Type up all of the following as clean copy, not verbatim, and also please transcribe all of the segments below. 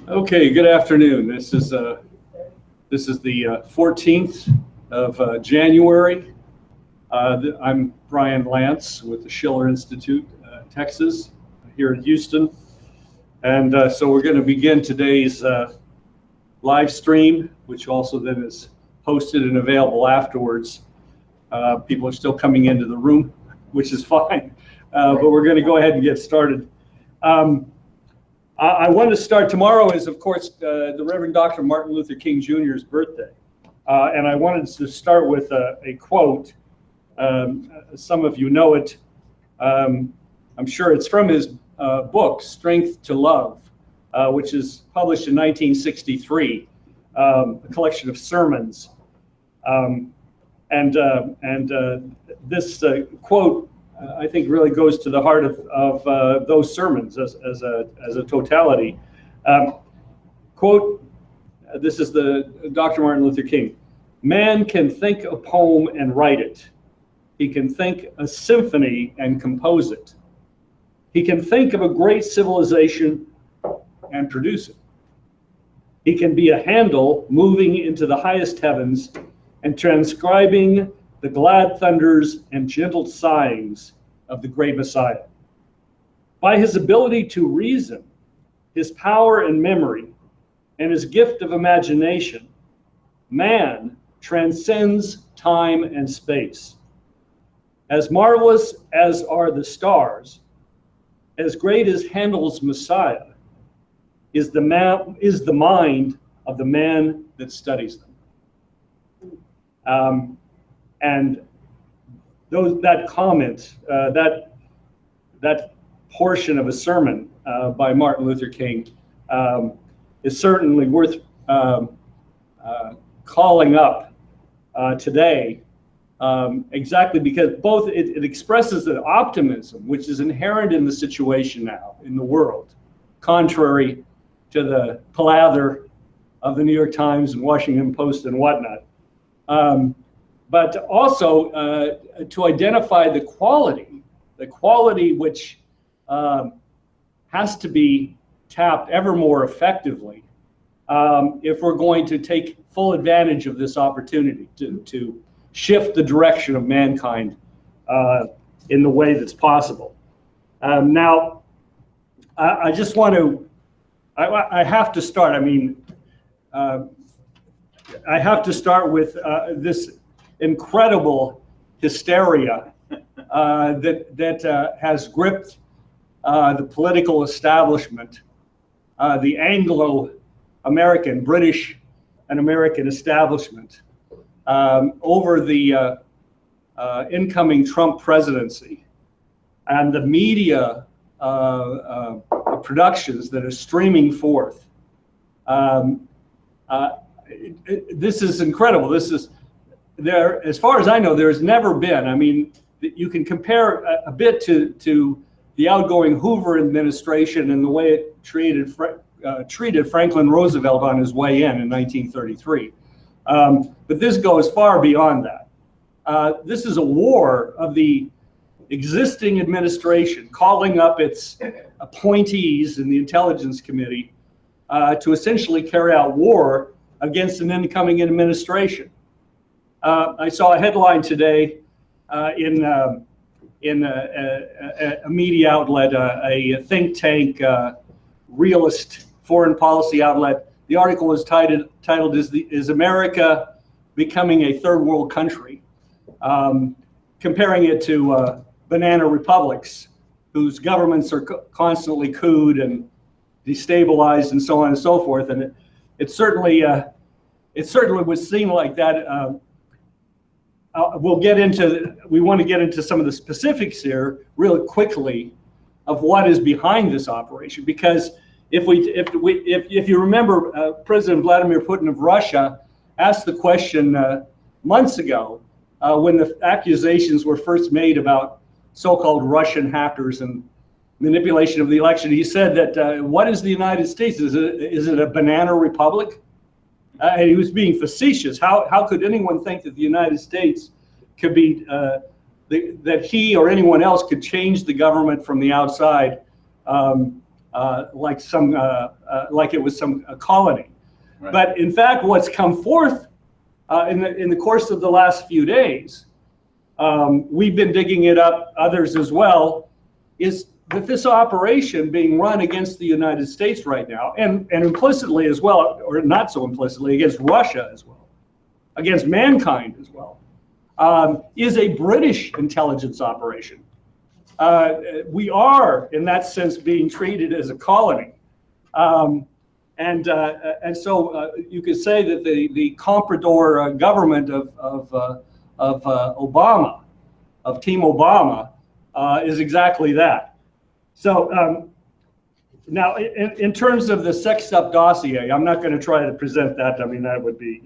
Okay, good afternoon. This is the 14th of January. I'm Brian Lance with the Schiller Institute, Texas, here in Houston. And so we're going to begin today's live stream, which also then is posted and available afterwards. People are still coming into the room, which is fine, but we're going to go ahead and get started. I wanted to start, tomorrow is, of course, the Reverend Dr. Martin Luther King Jr.'s birthday. And I wanted to start with a quote. Some of you know it. I'm sure it's from his book, Strength to Love, which is published in 1963, a collection of sermons. This quote, I think, really goes to the heart of those sermons as a totality. Quote, this is the Dr. Martin Luther King. Man can think a poem and write it. He can think a symphony and compose it. He can think of a great civilization and produce it. He can be a Handel moving into the highest heavens and transcribing the glad thunders and gentle sighings of the great Messiah. By his ability to reason, his power and memory, and his gift of imagination, man transcends time and space. As marvelous as are the stars, as great as Handel's Messiah, is the mind of the man that studies them. And that comment, that portion of a sermon by Martin Luther King is certainly worth calling up today, exactly because both it expresses an optimism which is inherent in the situation now in the world, contrary to the plather of the New York Times and Washington Post and whatnot. But also to identify the quality which has to be tapped ever more effectively if we're going to take full advantage of this opportunity to shift the direction of mankind in the way that's possible. Now, I just want to, I have to start, I have to start with this incredible hysteria that has gripped the political establishment, the Anglo-American, British and American establishment over the incoming Trump presidency and the media productions that are streaming forth. This is incredible. This is there, as far as I know, there's never been. You can compare a bit to the outgoing Hoover administration and the way it treated Franklin Roosevelt on his way in 1933. But this goes far beyond that. This is a war of the existing administration calling up its appointees in the Intelligence Committee to essentially carry out war against an incoming administration. I saw a headline today in a media outlet, a think tank, realist foreign policy outlet. The article was titled "Is America Becoming a Third World Country?" Comparing it to banana republics whose governments are constantly couped and destabilized and so on and so forth. And it certainly would seem like that. We want to get into some of the specifics here really quickly of what is behind this operation, because if you remember, President Vladimir Putin of Russia asked the question months ago when the accusations were first made about so-called Russian hackers and manipulation of the election. He said that what is the United States? Is it a banana republic? And he was being facetious. How could anyone think that the United States could be that he or anyone else could change the government from the outside, like it was some colony. Right. But in fact, what's come forth in the course of the last few days, we've been digging it up, others as well, is that this operation being run against the United States right now, and implicitly as well, or not so implicitly, against Russia as well, against mankind as well, is a British intelligence operation. We are, in that sense, being treated as a colony. And so you could say that the comprador government of Obama, of Team Obama, is exactly that. So now, in terms of the sexed up dossier, I'm not going to try to present that. I mean, that would be,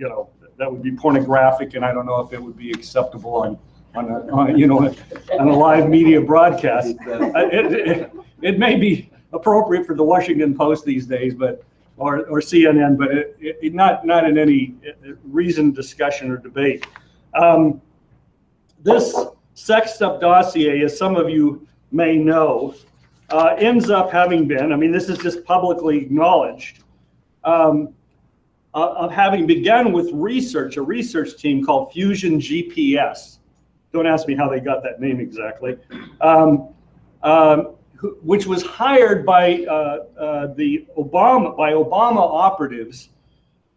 that would be pornographic, and I don't know if it would be acceptable on a live media broadcast. It may be appropriate for the Washington Post these days, but or CNN, but not in any reasoned discussion or debate. This sexed up dossier, as some of you may know, ends up having been, I mean, this is just publicly acknowledged, of having begun with research, a research team called Fusion GPS. Don't ask me how they got that name exactly. Which was hired by Obama operatives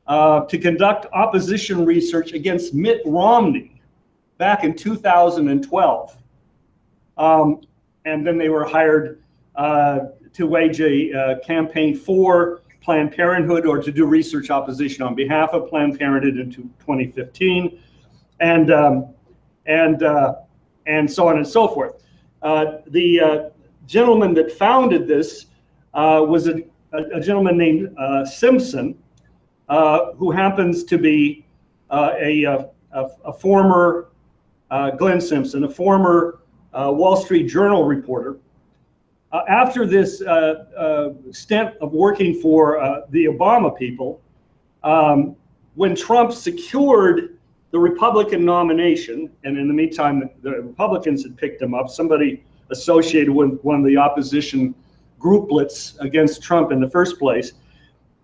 to conduct opposition research against Mitt Romney back in 2012. And then they were hired to wage a campaign for Planned Parenthood, or to do research opposition on behalf of Planned Parenthood in 2015, and so on and so forth. The gentleman that founded this was a gentleman named Simpson, who happens to be a former, Glenn Simpson, a former Wall Street Journal reporter. After this stint of working for the Obama people, when Trump secured the Republican nomination, and in the meantime, the Republicans had picked him up, somebody associated with one of the opposition grouplets against Trump in the first place.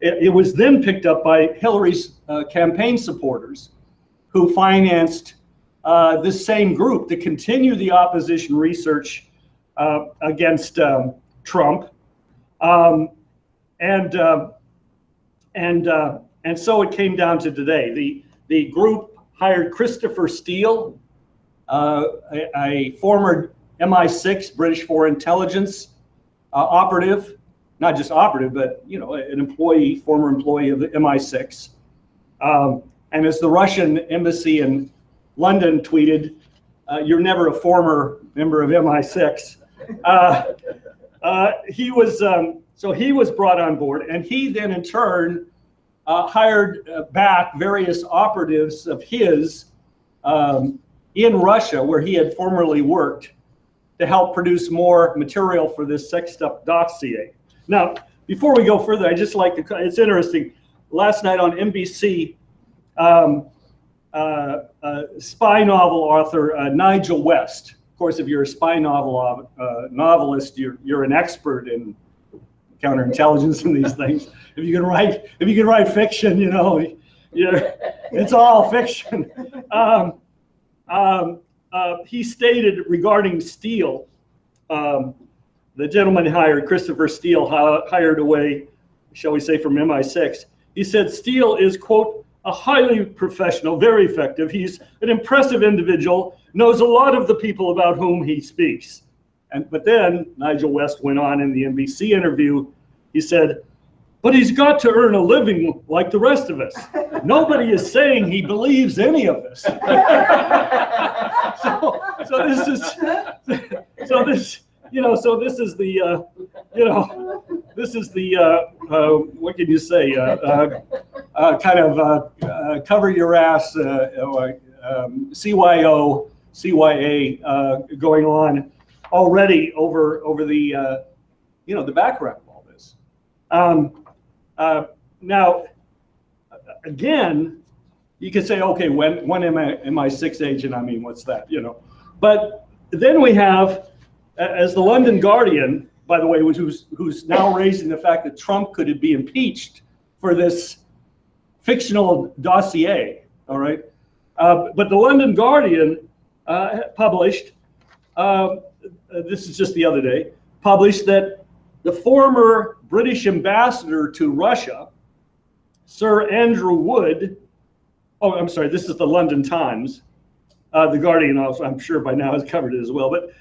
It was then picked up by Hillary's campaign supporters, who financed this same group to continue the opposition research against Trump, and so it came down to today. The group hired Christopher Steele, a former MI6, British Foreign Intelligence operative, not just operative, but an employee, former employee of the MI6. And as the Russian embassy in London tweeted, "You're never a former member of MI6." So he was brought on board, and he then in turn hired back various operatives of his in Russia, where he had formerly worked, to help produce more material for this sexed up dossier. Now, before we go further, I just like to, it's interesting, last night on NBC, spy novel author Nigel West. Of course, if you're a spy novelist, you're an expert in counterintelligence and these things. If you can write fiction, it's all fiction. He stated regarding Steele, the gentleman hired, Christopher Steele, hired away, shall we say, from MI6. He said Steele is, quote, a highly professional, very effective. He's an impressive individual, knows a lot of the people about whom he speaks. But then Nigel West went on in the NBC interview. He said, but he's got to earn a living like the rest of us. Nobody is saying he believes any of this. So this is the what can you say? Kind of cover your ass, CYA going on already over the the background of all this. Now, again, you could say, okay, when am I MI6 agent? I mean, what's that? But then we have, as the London Guardian, by the way, who's now raising the fact that Trump could be impeached for this fictional dossier, all right? But the London Guardian published, this is just the other day, published that the former British ambassador to Russia, Sir Andrew Wood, oh, I'm sorry, this is the London Times. The Guardian also, I'm sure by now has covered it as well, but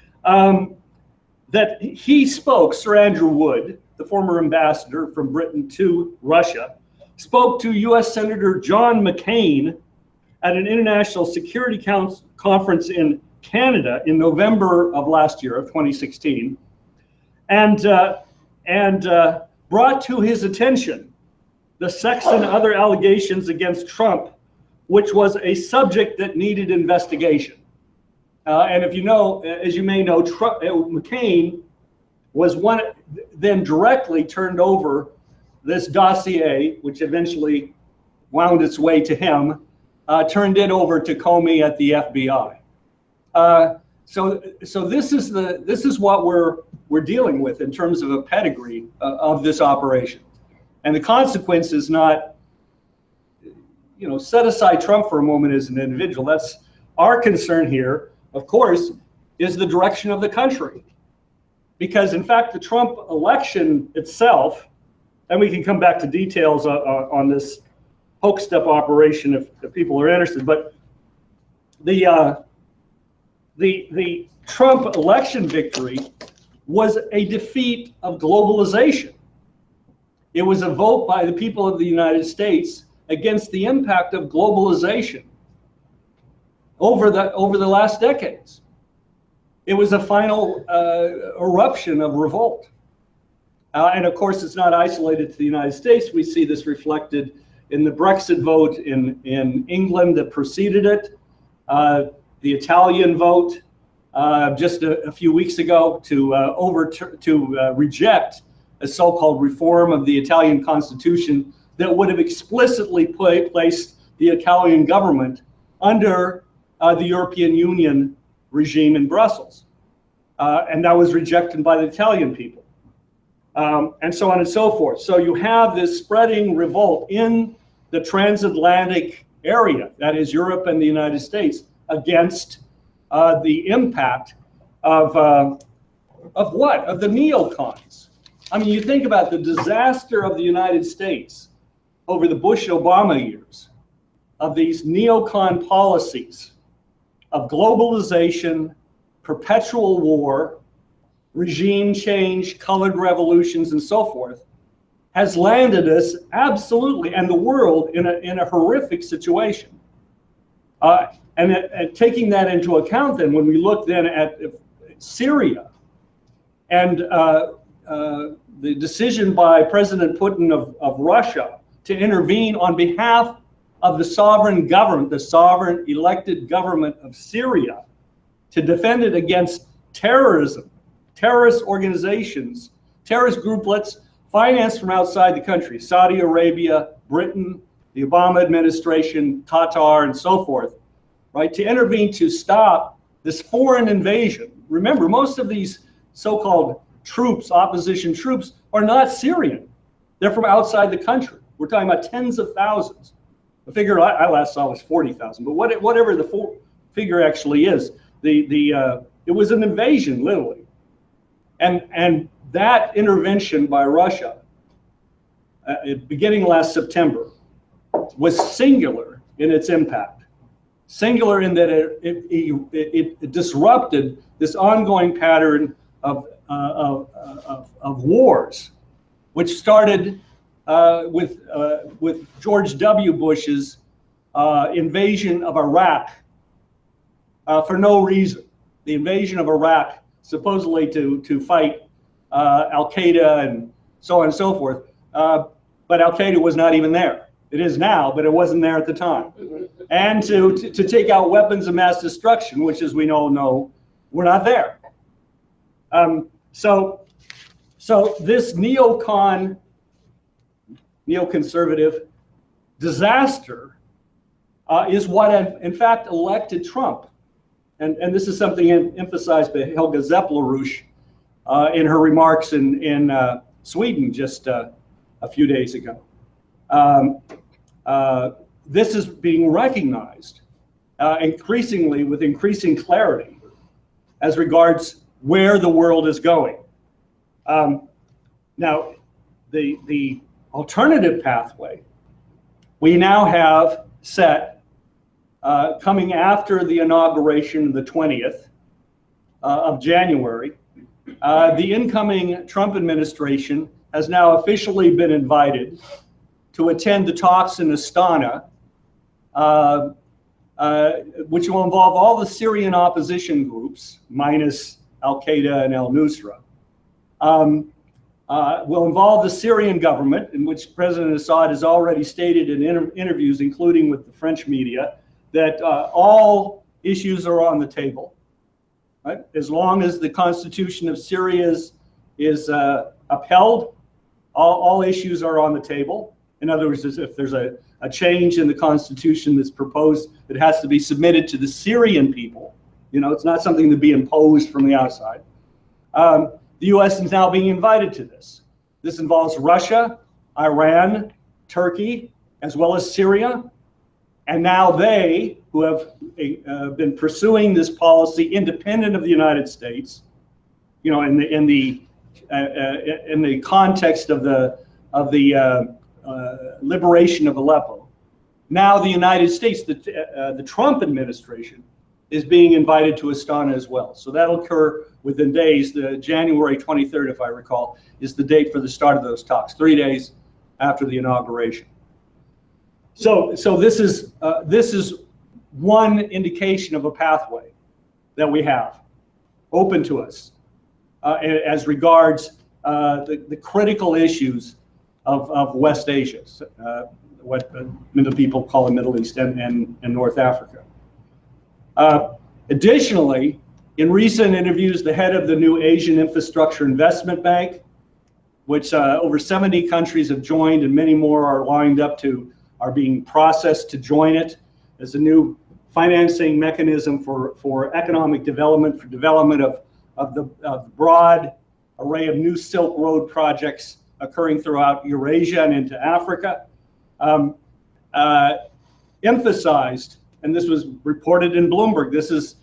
that he spoke, Sir Andrew Wood, the former ambassador from Britain to Russia, spoke to US Senator John McCain at an International Security Council conference in Canada in November of last year, of 2016, and brought to his attention the sex and other allegations against Trump, which was a subject that needed investigation. And if you know, as you may know, McCain was one, then directly turned over this dossier, which eventually wound its way to him, turned it over to Comey at the FBI. So this is what we're dealing with in terms of a pedigree of this operation, and the consequence is not, you know, set aside Trump for a moment as an individual. That's our concern here, of course, is the direction of the country, because in fact the Trump election itself, and we can come back to details on this hoax step operation if people are interested, but the Trump election victory was a defeat of globalization. It was a vote by the people of the United States against the impact of globalization over the last decades. It was a final eruption of revolt. And of course, it's not isolated to the United States. We see this reflected in the Brexit vote in England that preceded it, the Italian vote just a few weeks ago to reject a so-called reform of the Italian constitution that would have explicitly placed the Italian government under the European Union regime in Brussels. And that was rejected by the Italian people. And so on and so forth. So you have this spreading revolt in the transatlantic area, that is Europe and the United States, against the impact of what? Of the neocons. I mean, you think about the disaster of the United States over the Bush-Obama years, of these neocon policies of globalization, perpetual war, regime change, colored revolutions, and so forth, has landed us absolutely, and the world, in a horrific situation. And taking that into account, then, when we look then at Syria and the decision by President Putin of Russia to intervene on behalf of the sovereign government, the sovereign elected government of Syria, to defend it against terrorism, terrorist organizations, terrorist grouplets financed from outside the country, Saudi Arabia, Britain, the Obama administration, Qatar, and so forth, right, to intervene to stop this foreign invasion. Remember, most of these so-called troops, opposition troops, are not Syrian. They're from outside the country. We're talking about tens of thousands. The figure I last saw was 40,000, but whatever the figure actually is, it was an invasion, literally. And that intervention by Russia, beginning last September, was singular in its impact. Singular in that it disrupted this ongoing pattern of wars, which started with George W. Bush's invasion of Iraq for no reason. The invasion of Iraq, supposedly to fight Al-Qaeda and so on and so forth. But Al-Qaeda was not even there. It is now, but it wasn't there at the time. And to take out weapons of mass destruction, which, as we know, were not there. So this neoconservative disaster is what, in fact, elected Trump. and this is something emphasized by Helga LaRouche in her remarks in Sweden just a few days ago. This is being recognized increasingly with increasing clarity as regards where the world is going. Now, the alternative pathway we now have set coming after the inauguration, the 20th of January. The incoming Trump administration has now officially been invited to attend the talks in Astana, which will involve all the Syrian opposition groups, minus Al-Qaeda and al-Nusra. Will involve the Syrian government, in which President Assad has already stated in interviews, including with the French media, that all issues are on the table, right? As long as the constitution of Syria is upheld, all issues are on the table. In other words, if there's a change in the constitution that's proposed, it has to be submitted to the Syrian people. You know, it's not something to be imposed from the outside. The U.S. is now being invited to this. This involves Russia, Iran, Turkey, as well as Syria. And now they, who have been pursuing this policy independent of the United States, you know, in the context of the liberation of Aleppo. Now the United States, the Trump administration, is being invited to Astana as well. So that'll occur within days. The January 23rd, if I recall, is the date for the start of those talks, 3 days after the inauguration. So this is one indication of a pathway that we have open to us as regards the critical issues of West Asia, what the people call the Middle East and North Africa. Additionally, in recent interviews, the head of the new Asian Infrastructure Investment Bank, which over 70 countries have joined and many more are being processed to join it as a new financing mechanism for economic development, for development of the broad array of new Silk Road projects occurring throughout Eurasia and into Africa, emphasized, and this was reported in Bloomberg, this is,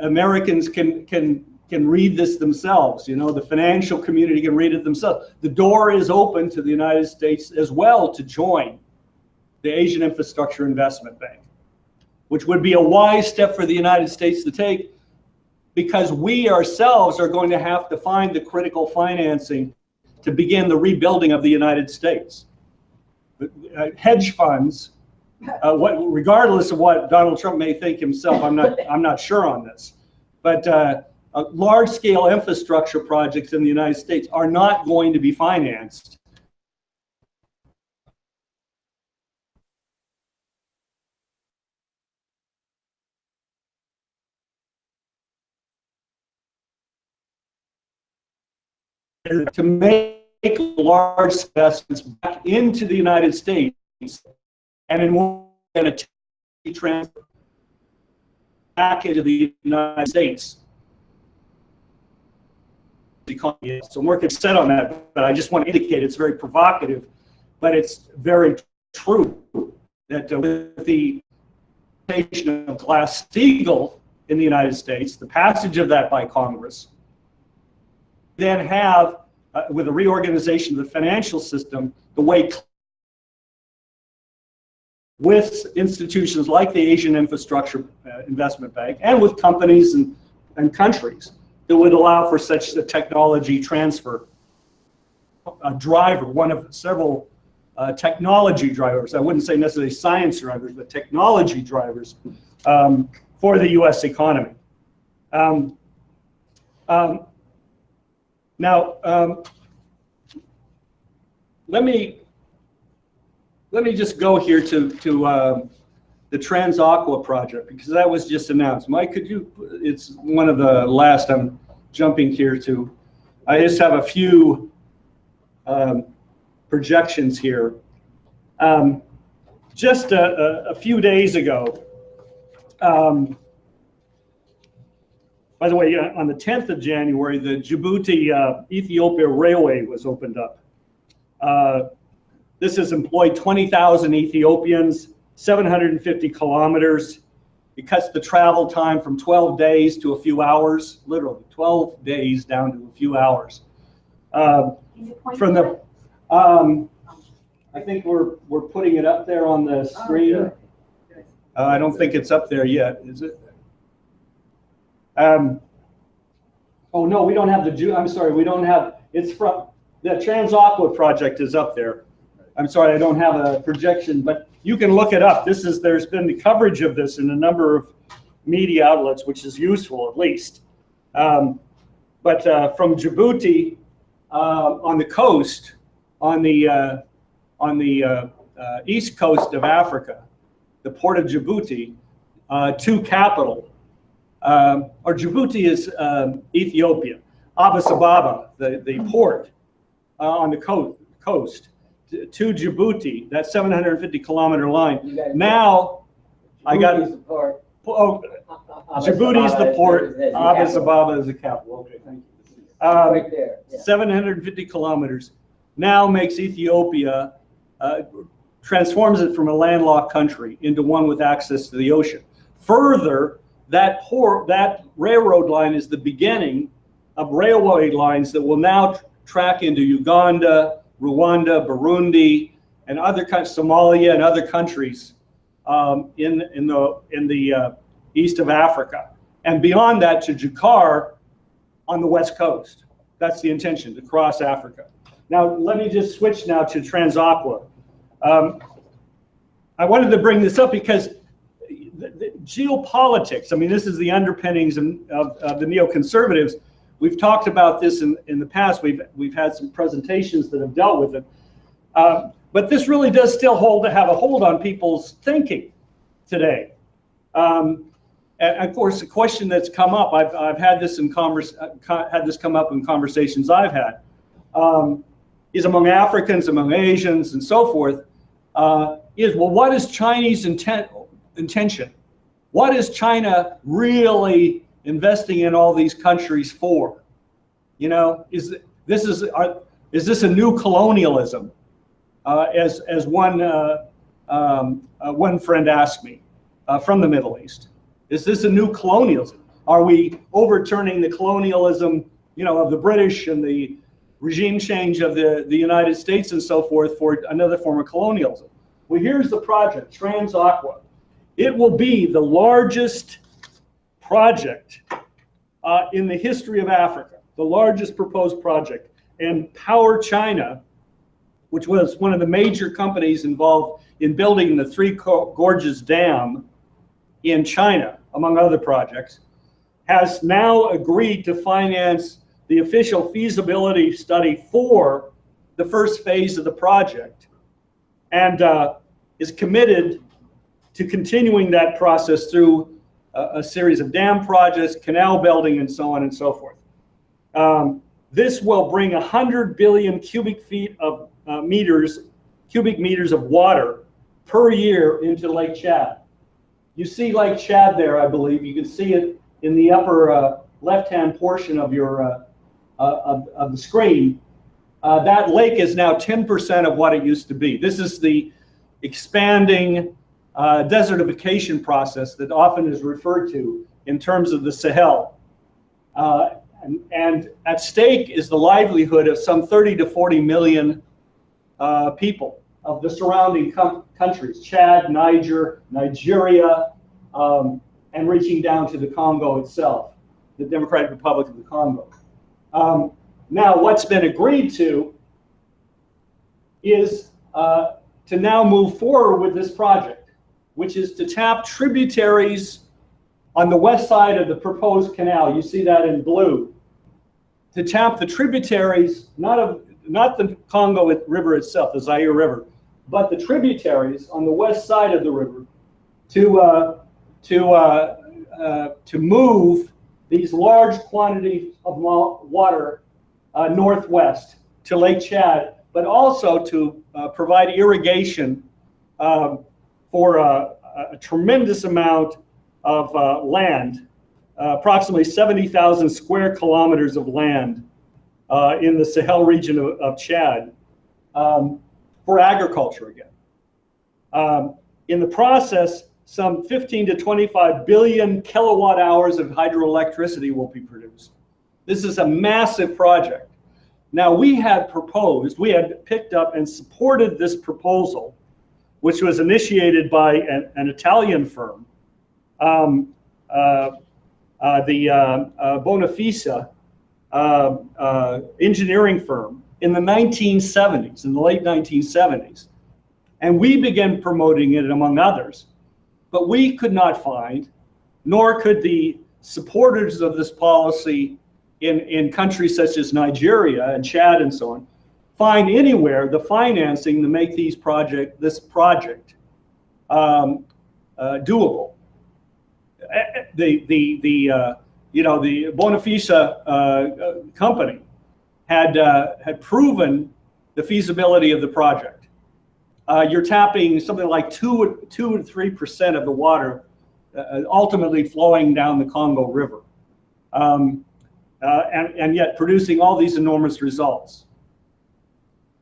Americans can read this themselves, you know, the financial community can read it themselves. The door is open to the United States as well to join the Asian Infrastructure Investment Bank, which would be a wise step for the United States to take, because we ourselves are going to have to find the critical financing to begin the rebuilding of the United States. Hedge funds, regardless of what Donald Trump may think himself, I'm not sure on this, but large-scale infrastructure projects in the United States are not going to be financed to make large investments back into the United States, and in one transfer back into the United States. So more can be said on that, but I just want to indicate it's very provocative, but it's very true that with the creation of Glass-Steagall in the United States, the passage of that by Congress, then have, with a reorganization of the financial system, the way with institutions like the Asian Infrastructure Investment Bank and with companies and countries that would allow for such a technology transfer. A driver, one of several technology drivers, I wouldn't say necessarily science drivers, but technology drivers for the US economy. Now, let me just go here to the TransAqua project, because that was just announced. Mike, could you? It's one of the last I'm jumping here to. I just have a few projections here. Just a few days ago, By the way, on the 10th of January, the Djibouti-Ethiopia Railway was opened up. This has employed 20,000 Ethiopians, 750 kilometers. It cuts the travel time from 12 days to a few hours, literally 12 days down to a few hours. From the, I think we're putting it up there on the screen. I don't think it's up there yet, is it? Oh no, we don't have the, I'm sorry, we don't have, it's from, the Transaqua project is up there. I'm sorry, I don't have a projection, but you can look it up. This is, there's been the coverage of this in a number of media outlets, which is useful at least. But from Djibouti, on the coast, on the east coast of Africa, the port of Djibouti, to capital, or Djibouti is Ethiopia, Addis Ababa, the port on the coast, to Djibouti, that 750 kilometer line. Now, I got it. Oh, Djibouti is the port, Addis Ababa is the capital. Okay, thank you. Right there. Yeah. 750 kilometers now makes Ethiopia, transforms it from a landlocked country into one with access to the ocean. Further, that railroad line is the beginning of railway lines that will now track into Uganda, Rwanda, Burundi, and other countries, Somalia and other countries in the east of Africa, and beyond that to Jakar on the west coast. That's the intention, to cross Africa. Now let me just switch now to Transaqua. I wanted to bring this up because the geopolitics, I mean, this is the underpinnings of the neoconservatives. We've talked about this in the past. We've had some presentations that have dealt with it. But this really does still have a hold on people's thinking today. And of course, the question that's come up, I've had this had this come up in conversations I've had, is among Africans, among Asians, and so forth, is, well, what is Chinese intention? What is China really investing in all these countries for? You know, is this a new colonialism? As one friend asked me from the Middle East, is this a new colonialism? Are we overturning the colonialism, you know, of the British and the regime change of the United States and so forth for another form of colonialism? Well, here's the project, Transaqua. It will be the largest project in the history of Africa, the largest proposed project. And Power China, which was one of the major companies involved in building the Three Gorges Dam in China, among other projects, has now agreed to finance the official feasibility study for the first phase of the project, and is committed to continuing that process through a series of dam projects, canal building, and so on and so forth. This will bring 100 billion cubic meters of water per year into Lake Chad. You see Lake Chad there, I believe. You can see it in the upper left-hand portion of your of the screen. That lake is now 10% of what it used to be. This is the expanding desertification process that often is referred to in terms of the Sahel. And at stake is the livelihood of some 30 to 40 million people of the surrounding countries, Chad, Nigeria, and reaching down to the Congo itself, the Democratic Republic of the Congo. Now, what's been agreed to is to now move forward with this project, which is to tap tributaries on the west side of the proposed canal. You see that in blue. To tap the tributaries, not the Congo River itself, the Zaire River, but the tributaries on the west side of the river to move these large quantities of water northwest to Lake Chad, but also to provide irrigation for a tremendous amount of land approximately 70,000 square kilometers of land in the Sahel region of Chad for agriculture again. In the process, some 15 to 25 billion kilowatt hours of hydroelectricity will be produced. This is a massive project. Now, we had picked up and supported this proposal, which was initiated by an Italian firm, the Bonafissa engineering firm, in the 1970s, in the late 1970s. And we began promoting it, among others. But we could not find, nor could the supporters of this policy in countries such as Nigeria and Chad and so on, find anywhere the financing to make this project doable. The Bonafissa company had proven the feasibility of the project. You're tapping something like 2 to 3% of the water ultimately flowing down the Congo River, and yet producing all these enormous results.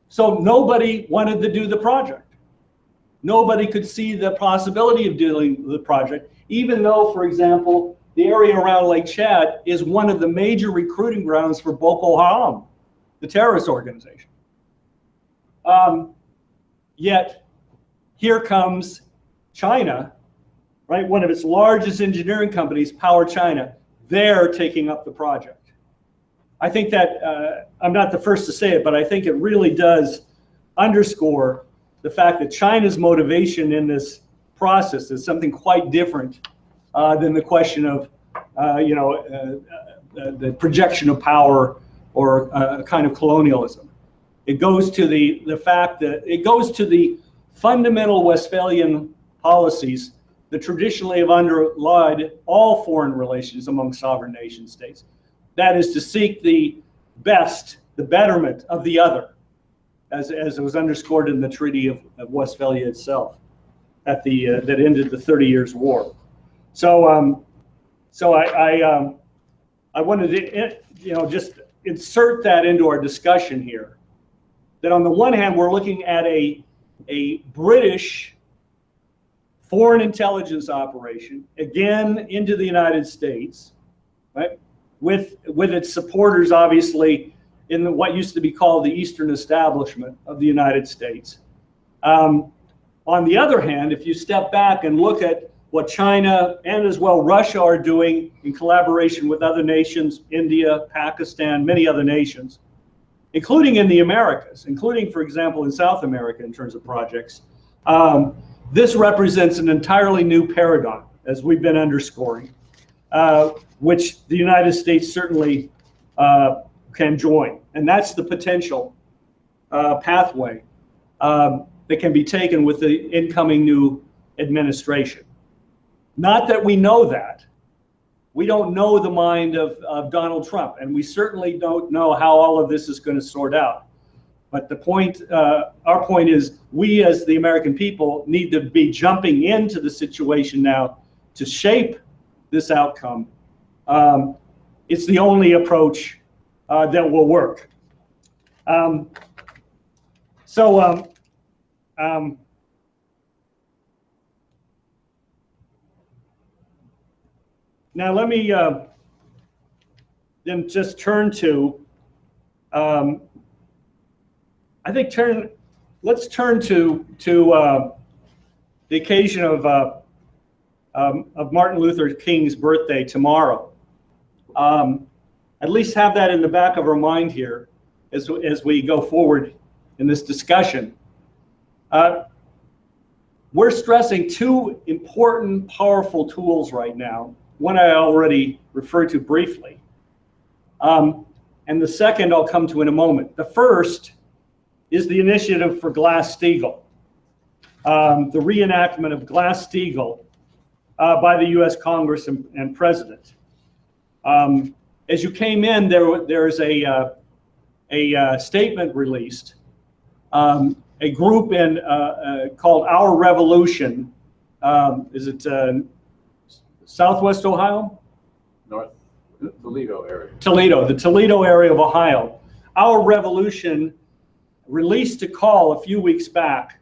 So nobody wanted to do the project. Nobody could see the possibility of doing the project, even though, for example, the area around Lake Chad is one of the major recruiting grounds for Boko Haram, the terrorist organization. Yet here comes China, right? One of its largest engineering companies, Power China, they're taking up the project. I think that, I'm not the first to say it, but I think it really does underscore the fact that China's motivation in this process is something quite different than the question of, the projection of power or a kind of colonialism. It goes to the fact that it goes to the fundamental Westphalian policies that traditionally have underlied all foreign relations among sovereign nation states. That is to seek the best, the betterment of the other, as it was underscored in the Treaty of Westphalia itself, that ended the 30 Years' War. So, I wanted to, just insert that into our discussion here. That on the one hand, we're looking at a British foreign intelligence operation, again into the United States, right? With its supporters, obviously, in what used to be called the Eastern Establishment of the United States. On the other hand, if you step back and look at what China and as well Russia are doing in collaboration with other nations, India, Pakistan, many other nations, including in the Americas, including, for example, in South America in terms of projects. This represents an entirely new paradigm, as we've been underscoring, which the United States certainly can join. And that's the potential pathway that can be taken with the incoming new administration. Not that we know that. We don't know the mind of Donald Trump, and we certainly don't know how all of this is going to sort out. But the point, our point is, we as the American people need to be jumping into the situation now to shape this outcome. It's the only approach that will work. Now let me then just turn to, let's turn to the occasion of Martin Luther King's birthday tomorrow. At least have that in the back of our mind here as we go forward in this discussion. We're stressing two important, powerful tools right now. One I already referred to briefly. And the second I'll come to in a moment. The first is the initiative for Glass-Steagall, the reenactment of Glass-Steagall by the US Congress and President. As you came in, there's a statement released, a group called Our Revolution. Is it Southwest Ohio? Toledo area. Toledo, the Toledo area of Ohio. Our revolution released a call a few weeks back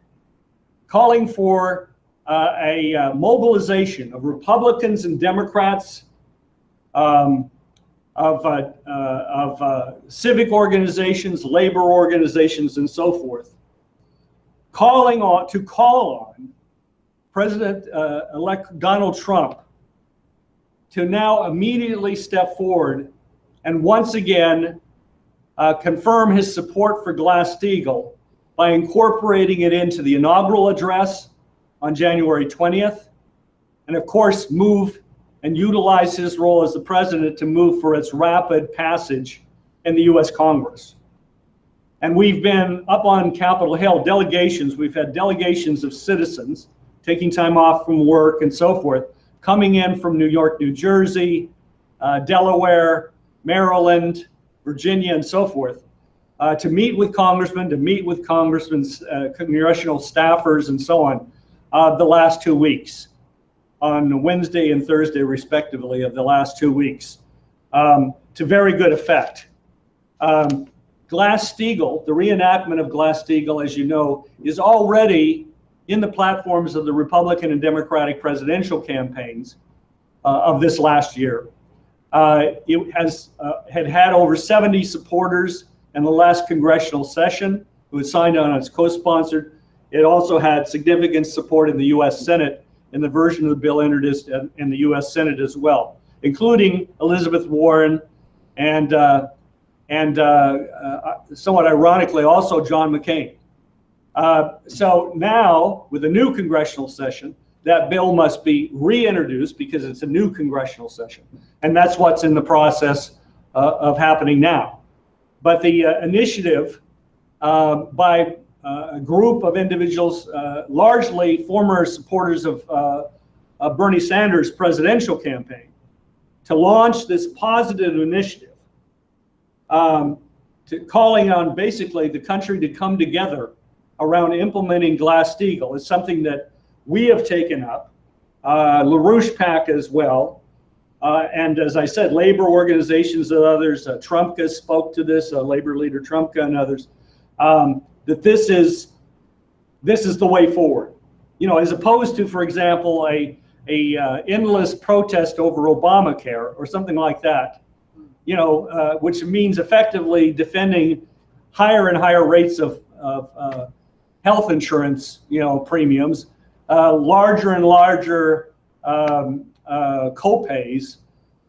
calling for a mobilization of Republicans and Democrats, of civic organizations, labor organizations, and so forth, call on President-elect Donald Trump to now immediately step forward and once again confirm his support for Glass-Steagall by incorporating it into the inaugural address on January 20th, and of course move and utilize his role as the president to move for its rapid passage in the US Congress. And we've been up on Capitol Hill, delegations, we've had delegations of citizens taking time off from work and so forth, coming in from New York, New Jersey, Delaware, Maryland, Virginia, and so forth, to meet with congressmen, congressional staffers, and so on, the last 2 weeks, on Wednesday and Thursday, respectively, of the last 2 weeks, to very good effect. Glass-Steagall, the reenactment of Glass-Steagall, as you know, is already in the platforms of the Republican and Democratic presidential campaigns of this last year. It has had over 70 supporters in the last congressional session who had signed on as co-sponsored. It also had significant support in the US Senate in the version of the bill introduced in the US Senate as well, including Elizabeth Warren and somewhat ironically also John McCain. So now, with a new congressional session, that bill must be reintroduced because it's a new congressional session. And that's what's in the process of happening now. But the initiative by a group of individuals, largely former supporters of Bernie Sanders' presidential campaign, to launch this positive initiative, calling on basically the country to come together around implementing Glass-Steagall is something that we have taken up, LaRouche PAC as well, and as I said, labor organizations and others, Trumka spoke to this, labor leader Trumka and others, that this is the way forward. You know, as opposed to, for example, a endless protest over Obamacare or something like that, you know, which means effectively defending higher and higher rates of health insurance, you know, premiums, larger and larger co-pays,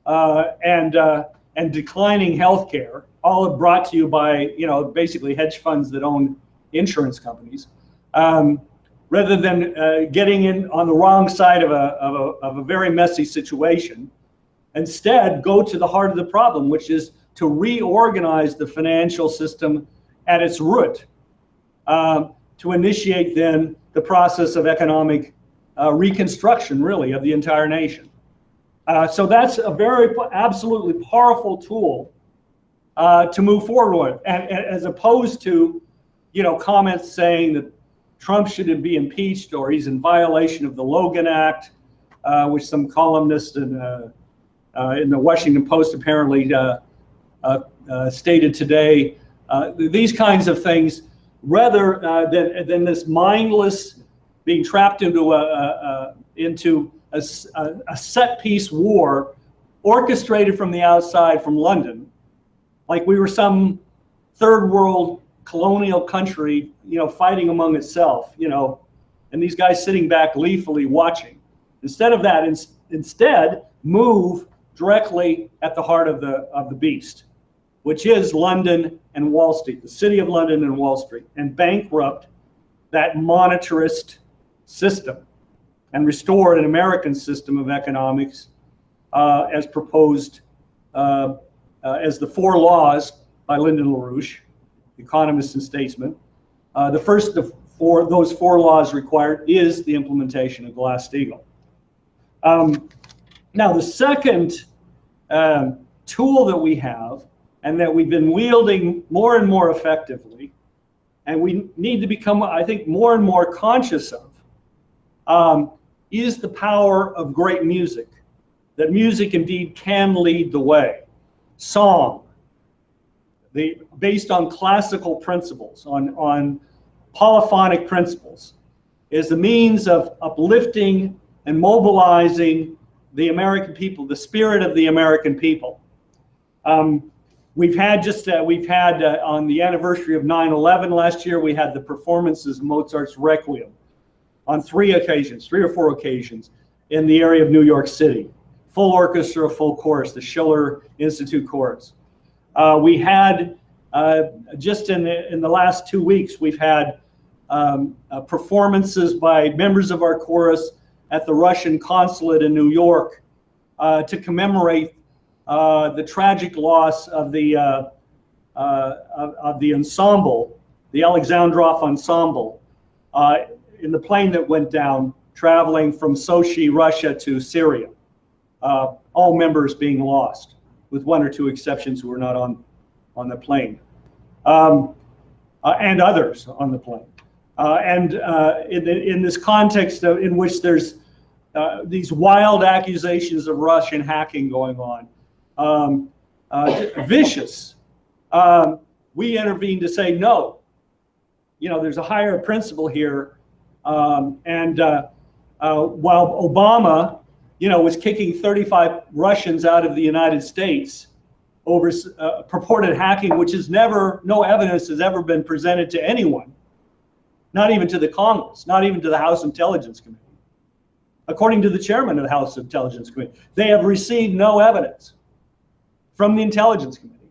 and declining health care, all brought to you by, you know, basically hedge funds that own insurance companies, rather than getting in on the wrong side of a very messy situation. Instead, go to the heart of the problem, which is to reorganize the financial system at its root, to initiate then the process of economic reconstruction, really, of the entire nation. So that's a very absolutely powerful tool to move forward with, and as opposed to, you know, comments saying that Trump should be impeached or he's in violation of the Logan Act, which some columnists in the Washington Post apparently stated today. These kinds of things, rather than this mindless being trapped into a set-piece war orchestrated from the outside from London, like we were some third world colonial country, you know, fighting among itself, you know, and these guys sitting back gleefully watching. Instead of that, instead move directly at the heart of the beast, which is London and Wall Street, the city of London and Wall Street, and bankrupt that monetarist system and restore an American system of economics as proposed as the 4 laws by Lyndon LaRouche, economist and statesman. The first of those 4 laws required is the implementation of Glass-Steagall. Now, the second tool that we have, and that we've been wielding more and more effectively, and we need to become, I think, more and more conscious of, is the power of great music. That music indeed can lead the way. song, based on classical principles, on polyphonic principles, is the means of uplifting and mobilizing the American people, the spirit of the American people. We've had on the anniversary of 9/11 last year, we had the performances of Mozart's Requiem on 3 or 4 occasions in the area of New York City. Full orchestra, full chorus, the Schiller Institute chorus. We had, just in the last 2 weeks, we've had performances by members of our chorus at the Russian consulate in New York to commemorate the tragic loss of the ensemble, the Alexandrov ensemble, in the plane that went down traveling from Sochi, Russia to Syria. All members being lost, with 1 or 2 exceptions who were not on the plane, and others on the plane. In this context in which there's these wild accusations of Russian hacking going on, vicious, we intervened to say no. There's a higher principle here, while Obama, was kicking 35 Russians out of the United States over purported hacking, which is no evidence has ever been presented to anyone, not even to the Congress, not even to the House Intelligence Committee. According to the chairman of the House Intelligence Committee, they have received no evidence from the Intelligence Committee,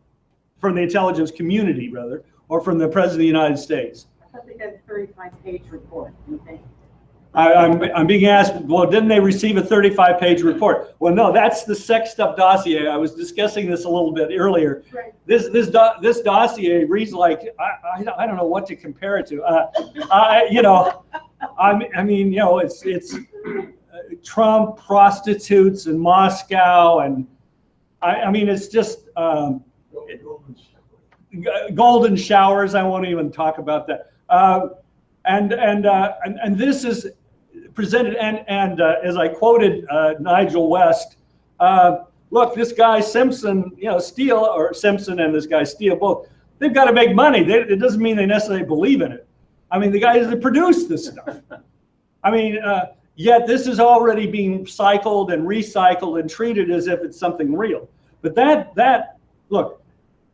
from the intelligence community, rather, or from the President of the United States. I thought they got a 35-page report. I'm being asked, well, didn't they receive a 35-page report? Well, no, that's the sex stuff dossier. I was discussing this a little bit earlier. Right. This dossier reads like, I don't know what to compare it to. It's Trump, prostitutes in Moscow, and it's just golden showers. I won't even talk about that. And this is presented, and as I quoted Nigel West, look, this guy Simpson, Simpson and this guy Steele both, they've got to make money. It doesn't mean they necessarily believe in it. The guys that produce this stuff. Yet this is already being cycled and recycled and treated as if it's something real. But look,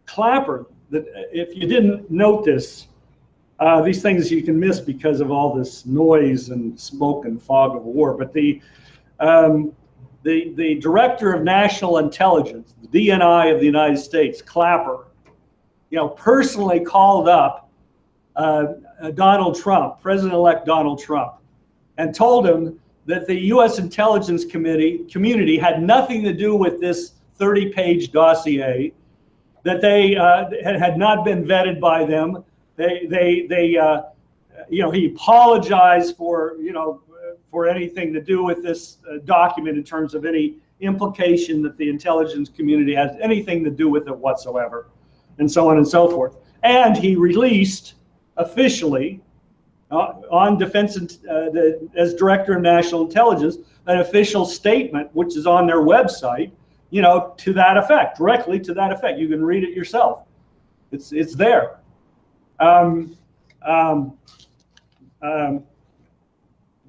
Clapper, if you didn't note this, these things you can miss because of all this noise and smoke and fog of war. But the Director of National Intelligence, the DNI of the United States, Clapper, personally called up Donald Trump, President-elect Donald Trump, and told him that the U.S. intelligence community had nothing to do with this 30-page dossier, that they had not been vetted by them. He apologized for anything to do with this document in terms of any implication that the intelligence community has anything to do with it whatsoever, and so on and so forth. And he released officially on defense as Director of National Intelligence an official statement, which is on their website, to that effect, directly to that effect. You can read it yourself. It's there.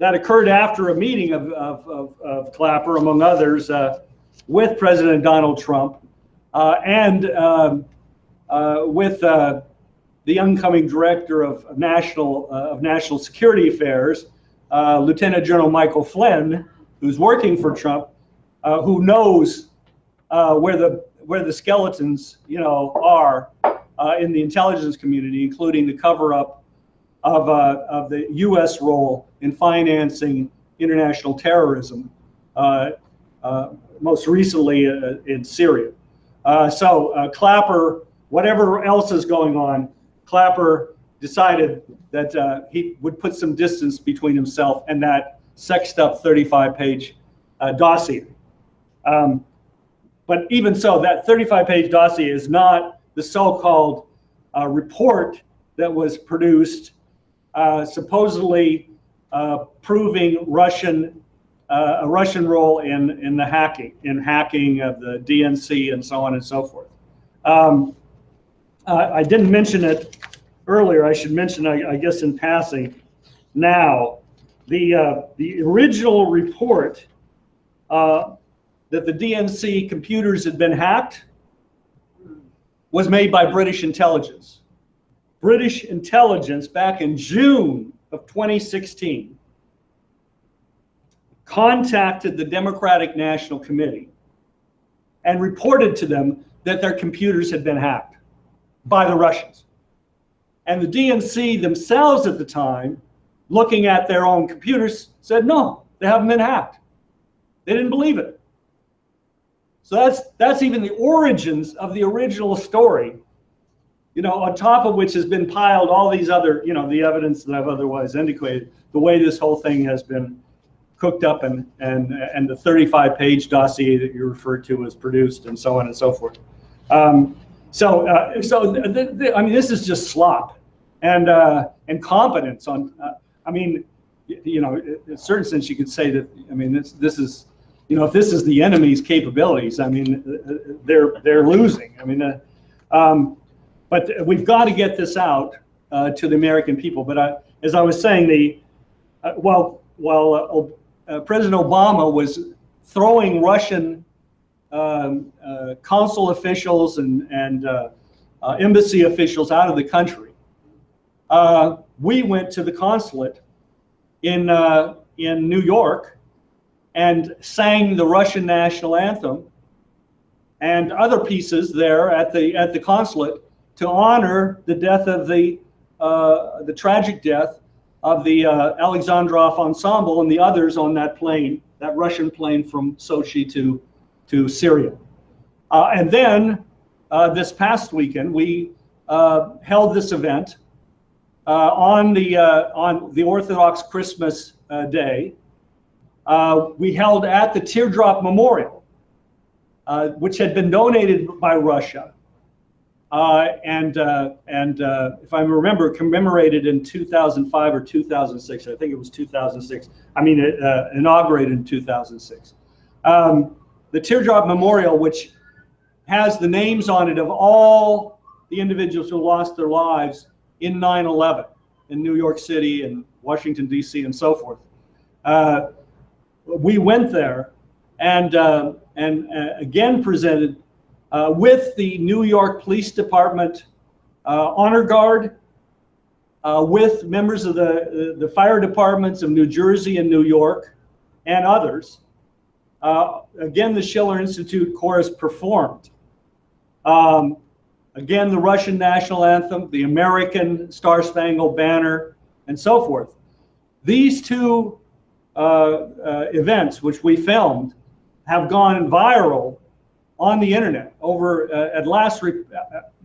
That occurred after a meeting of Clapper, among others, with President Donald Trump and with the incoming Director of National Security Affairs, Lieutenant General Michael Flynn, who's working for Trump, who knows where the skeletons are in the intelligence community, including the cover-up of the U.S. role in financing international terrorism, most recently in Syria. So Clapper, whatever else is going on, Clapper decided that he would put some distance between himself and that sexed up 35-page dossier. But even so, that 35-page dossier is not the so-called report that was produced supposedly proving a Russian role in hacking of the DNC and so on and so forth. I didn't mention it earlier. I should mention, I guess, in passing now, the original report that the DNC computers had been hacked was made by British intelligence. British intelligence back in June of 2016 contacted the Democratic National Committee and reported to them that their computers had been hacked by the Russians. And the DNC themselves at the time, looking at their own computers, said, no, they haven't been hacked. They didn't believe it. So that's even the origins of the original story, you know, on top of which has been piled all these other, you know, the evidence that I've otherwise indicated, the way this whole thing has been cooked up and the 35-page dossier that you referred to was produced and so on and so forth. I mean, this is just slop and incompetence on, I mean, you know, in a certain sense you could say that, I mean, this is, you know, if this is the enemy's capabilities, I mean, they're losing. I mean, but we've got to get this out to the American people. But as I was saying, while President Obama was throwing Russian consul officials and embassy officials out of the country, we went to the consulate in New York and sang the Russian national anthem and other pieces there at the consulate to honor the death of the tragic death of the Alexandrov ensemble and the others on that plane, that Russian plane from Sochi to Syria. And then this past weekend, we held this event on the Orthodox Christmas Day. We held at the Teardrop Memorial, which had been donated by Russia, and if I remember, commemorated in 2005 or 2006. I think it was 2006. I mean, inaugurated in 2006. The Teardrop Memorial, which has the names on it of all the individuals who lost their lives in 9/11 in New York City and Washington, D.C. and so forth. We went there and again presented with the New York Police Department Honor Guard, with members of the fire departments of New Jersey and New York and others. Again, the Schiller Institute Chorus performed. Again, the Russian national anthem, the American Star Spangled Banner, and so forth. These two events, which we filmed, have gone viral on the internet. Over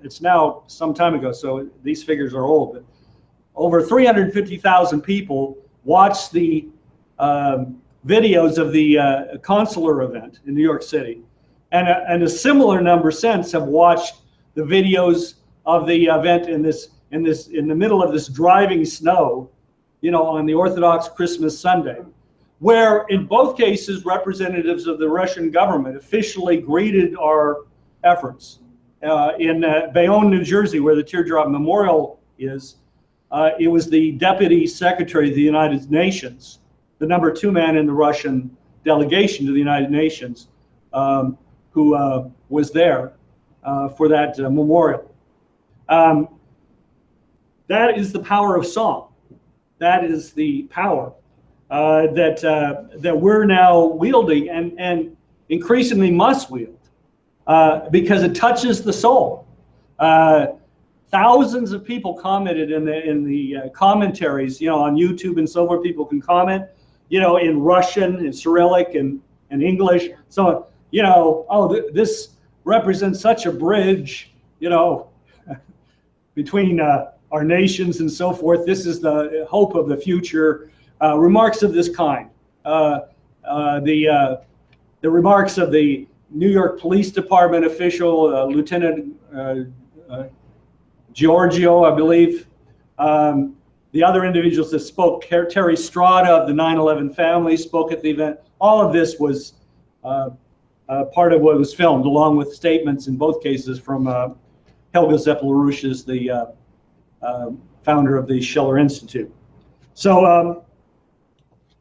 it's now some time ago, so these figures are old, but over 350,000 people watched the videos of the consular event in New York City, and a similar number since have watched the videos of the event in the middle of this driving snow, you know, on the Orthodox Christmas Sunday, where in both cases representatives of the Russian government officially greeted our efforts. In Bayonne, New Jersey, where the Teardrop Memorial is, it was the Deputy Secretary of the United Nations, the #2 man in the Russian delegation to the United Nations, who was there for that memorial. That is the power of song. That is the power that we're now wielding and increasingly must wield, because it touches the soul. Thousands of people commented in the commentaries, you know, on YouTube and so forth. People can comment, you know, in Russian, in Cyrillic, and English. So, you know, oh, this represents such a bridge, you know, between our nations and so forth. This is the hope of the future. Remarks of this kind. The remarks of the New York Police Department official, Lieutenant Giorgio, I believe. The other individuals that spoke, Terry Strada of the 9/11 family spoke at the event. All of this was part of what was filmed, along with statements in both cases from Helga LaRouche, is the founder of the Schiller Institute. So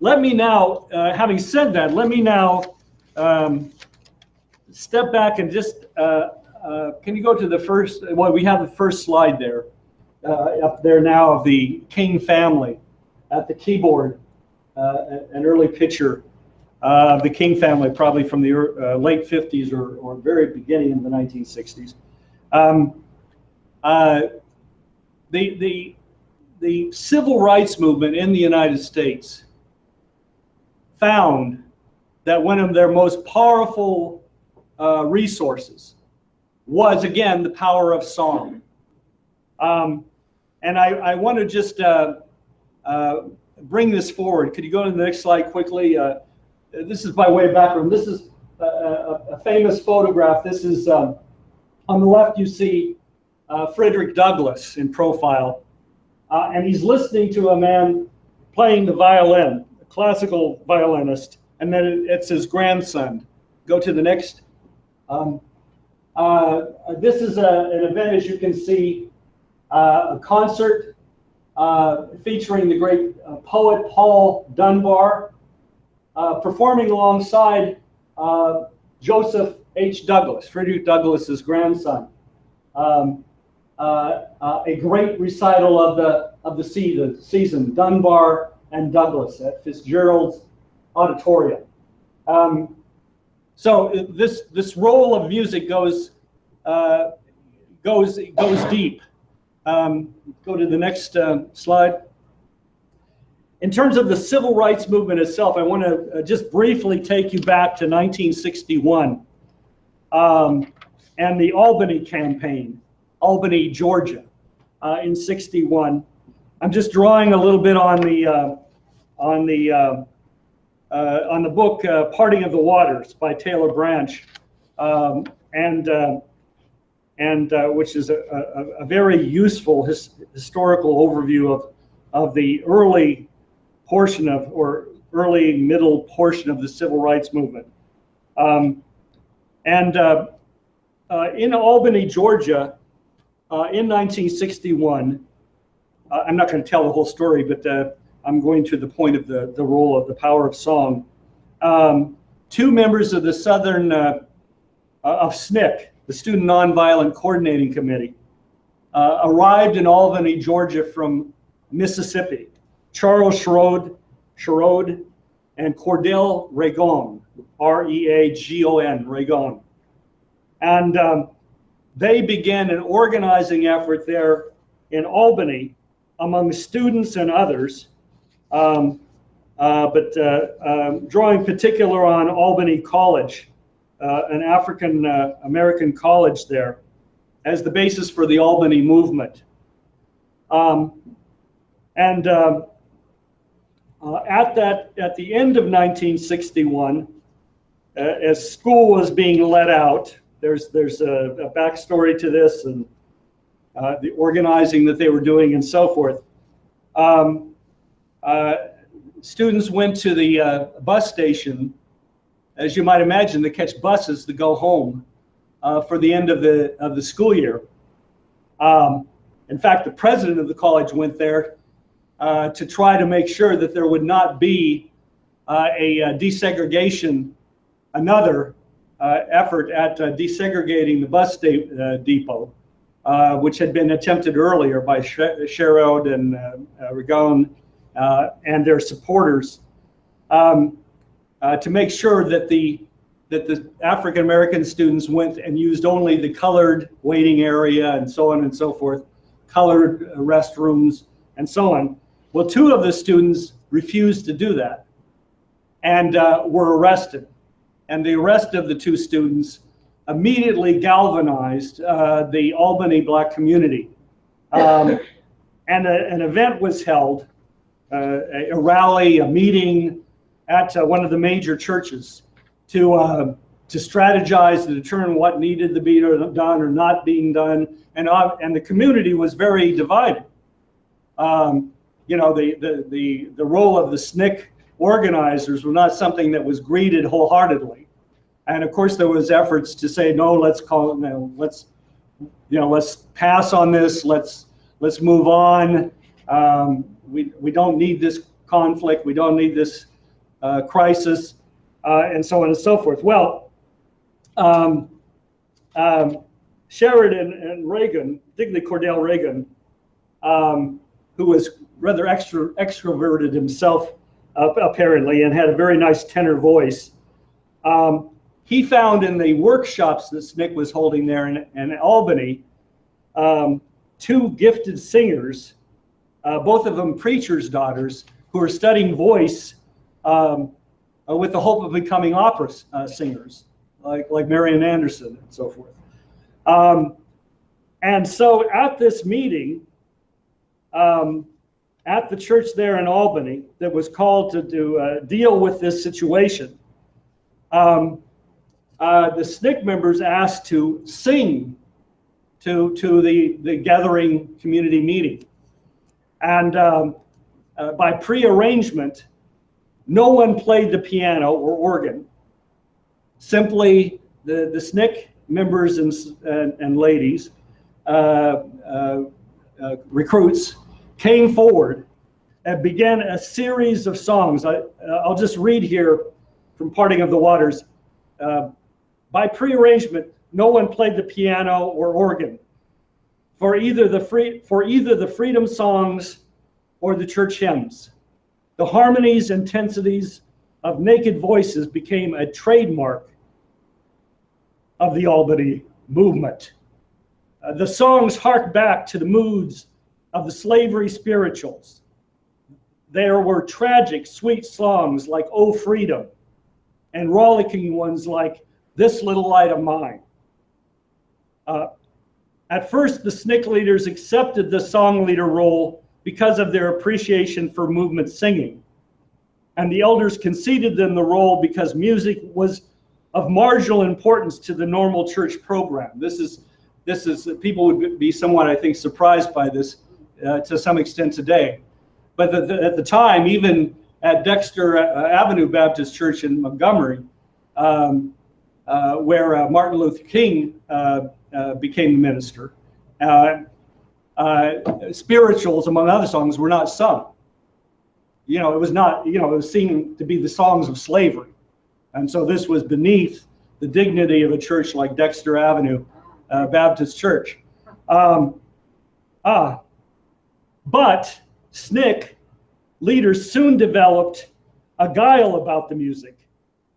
let me now, having said that, let me now step back and just, can you go to the first, well, we have the first slide there, up there now, of the King family at the keyboard, an early picture of the King family, probably from the late 50s or very beginning of the 1960s. The civil rights movement in the United States found that one of their most powerful resources was, again, the power of song. And I want to just bring this forward. Could you go to the next slide quickly? This is by way of background. This is a famous photograph. This is, on the left you see Frederick Douglass in profile. And he's listening to a man playing the violin, a classical violinist, and then it's his grandson. Go to the next. This is an event, as you can see, a concert featuring the great poet Paul Dunbar, performing alongside Joseph H. Douglas, Frederick Douglass's grandson. A great recital of the season, Dunbar and Douglas at Fitzgerald's Auditorium. So this role of music goes deep. Go to the next slide. In terms of the civil rights movement itself, I want to just briefly take you back to 1961 and the Albany campaign, Albany, Georgia, in '61. I'm just drawing a little bit on the book "Parting of the Waters" by Taylor Branch, which is a very useful historical overview of the early portion of, or early middle portion of, the civil rights movement. In Albany, Georgia, in 1961, I'm not going to tell the whole story, but I'm going to the point of the role of the power of song. Two members of the Southern, of SNCC, the Student Nonviolent Coordinating Committee, arrived in Albany, Georgia from Mississippi. Charles Sherrod and Cordell Ragon, R-E-A-G-O-N, Ragon. And they began an organizing effort there in Albany among students and others, drawing particular on Albany College, an African American college there, as the basis for the Albany movement. At the end of 1961, as school was being let out, there's a backstory to this, and the organizing that they were doing and so forth. Students went to the bus station, as you might imagine, to catch buses to go home for the end of the school year. In fact, the president of the college went there to try to make sure that there would not be a desegregation, another effort at desegregating the bus depot, which had been attempted earlier by Sherrod and Ragon and their supporters, to make sure that the African American students went and used only the colored waiting area and so on and so forth, colored restrooms and so on. Well, two of the students refused to do that and were arrested. And the arrest of the two students immediately galvanized the Albany Black community. And an event was held, a rally, a meeting at one of the major churches to strategize, to determine what needed to be done or not being done. And the community was very divided. You know, the role of the SNCC organizers was not something that was greeted wholeheartedly. And of course, there was efforts to say, no, let's pass on this. Let's move on. We don't need this conflict. We don't need this crisis, and so on and so forth. Well, Sheridan and Reagan, particularly Cordell Reagan, who was rather extroverted himself, apparently, and had a very nice tenor voice. He found in the workshops that SNCC was holding there in Albany, two gifted singers, both of them preachers' daughters, who were studying voice with the hope of becoming opera singers, like Marian Anderson and so forth. And so at this meeting, at the church there in Albany, that was called to deal with this situation, the SNCC members asked to sing to the gathering community meeting. And by pre-arrangement, no one played the piano or organ. Simply the SNCC members and ladies, recruits, came forward and began a series of songs. I'll just read here from Parting of the Waters. By pre-arrangement, no one played the piano or organ for either the freedom songs or the church hymns. The harmonies, intensities of naked voices became a trademark of the Albany movement. The songs hark back to the moods of the slavery spirituals. There were tragic, sweet songs like "Oh Freedom," and rollicking ones like "This Little Light of Mine." At first, the SNCC leaders accepted the song leader role because of their appreciation for movement singing. And the elders conceded them the role because music was of marginal importance to the normal church program. This is people would be somewhat, I think, surprised by this to some extent today. But at the time, even at Dexter Avenue Baptist Church in Montgomery, where Martin Luther King became the minister, spirituals, among other songs, were not sung. It was not, it was seen to be the songs of slavery. And so this was beneath the dignity of a church like Dexter Avenue Baptist Church. But SNCC leaders soon developed a guile about the music.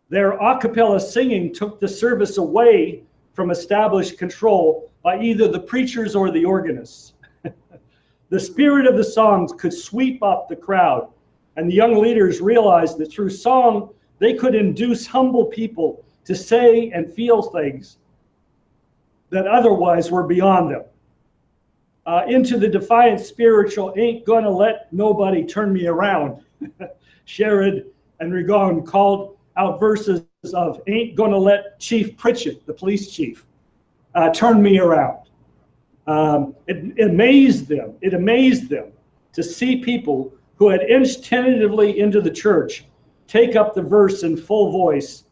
Their a cappella singing took the service away from established control by either the preachers or the organists. The spirit of the songs could sweep up the crowd, and the young leaders realized that through song, they could induce humble people to say and feel things that otherwise were beyond them. Into the defiant spiritual, "Ain't gonna let nobody turn me around." Sherrod and Regan called out verses of "Ain't gonna let Chief Pritchett," the police chief, "turn me around." It amazed them to see people who had inched tentatively into the church take up the verse in full voice,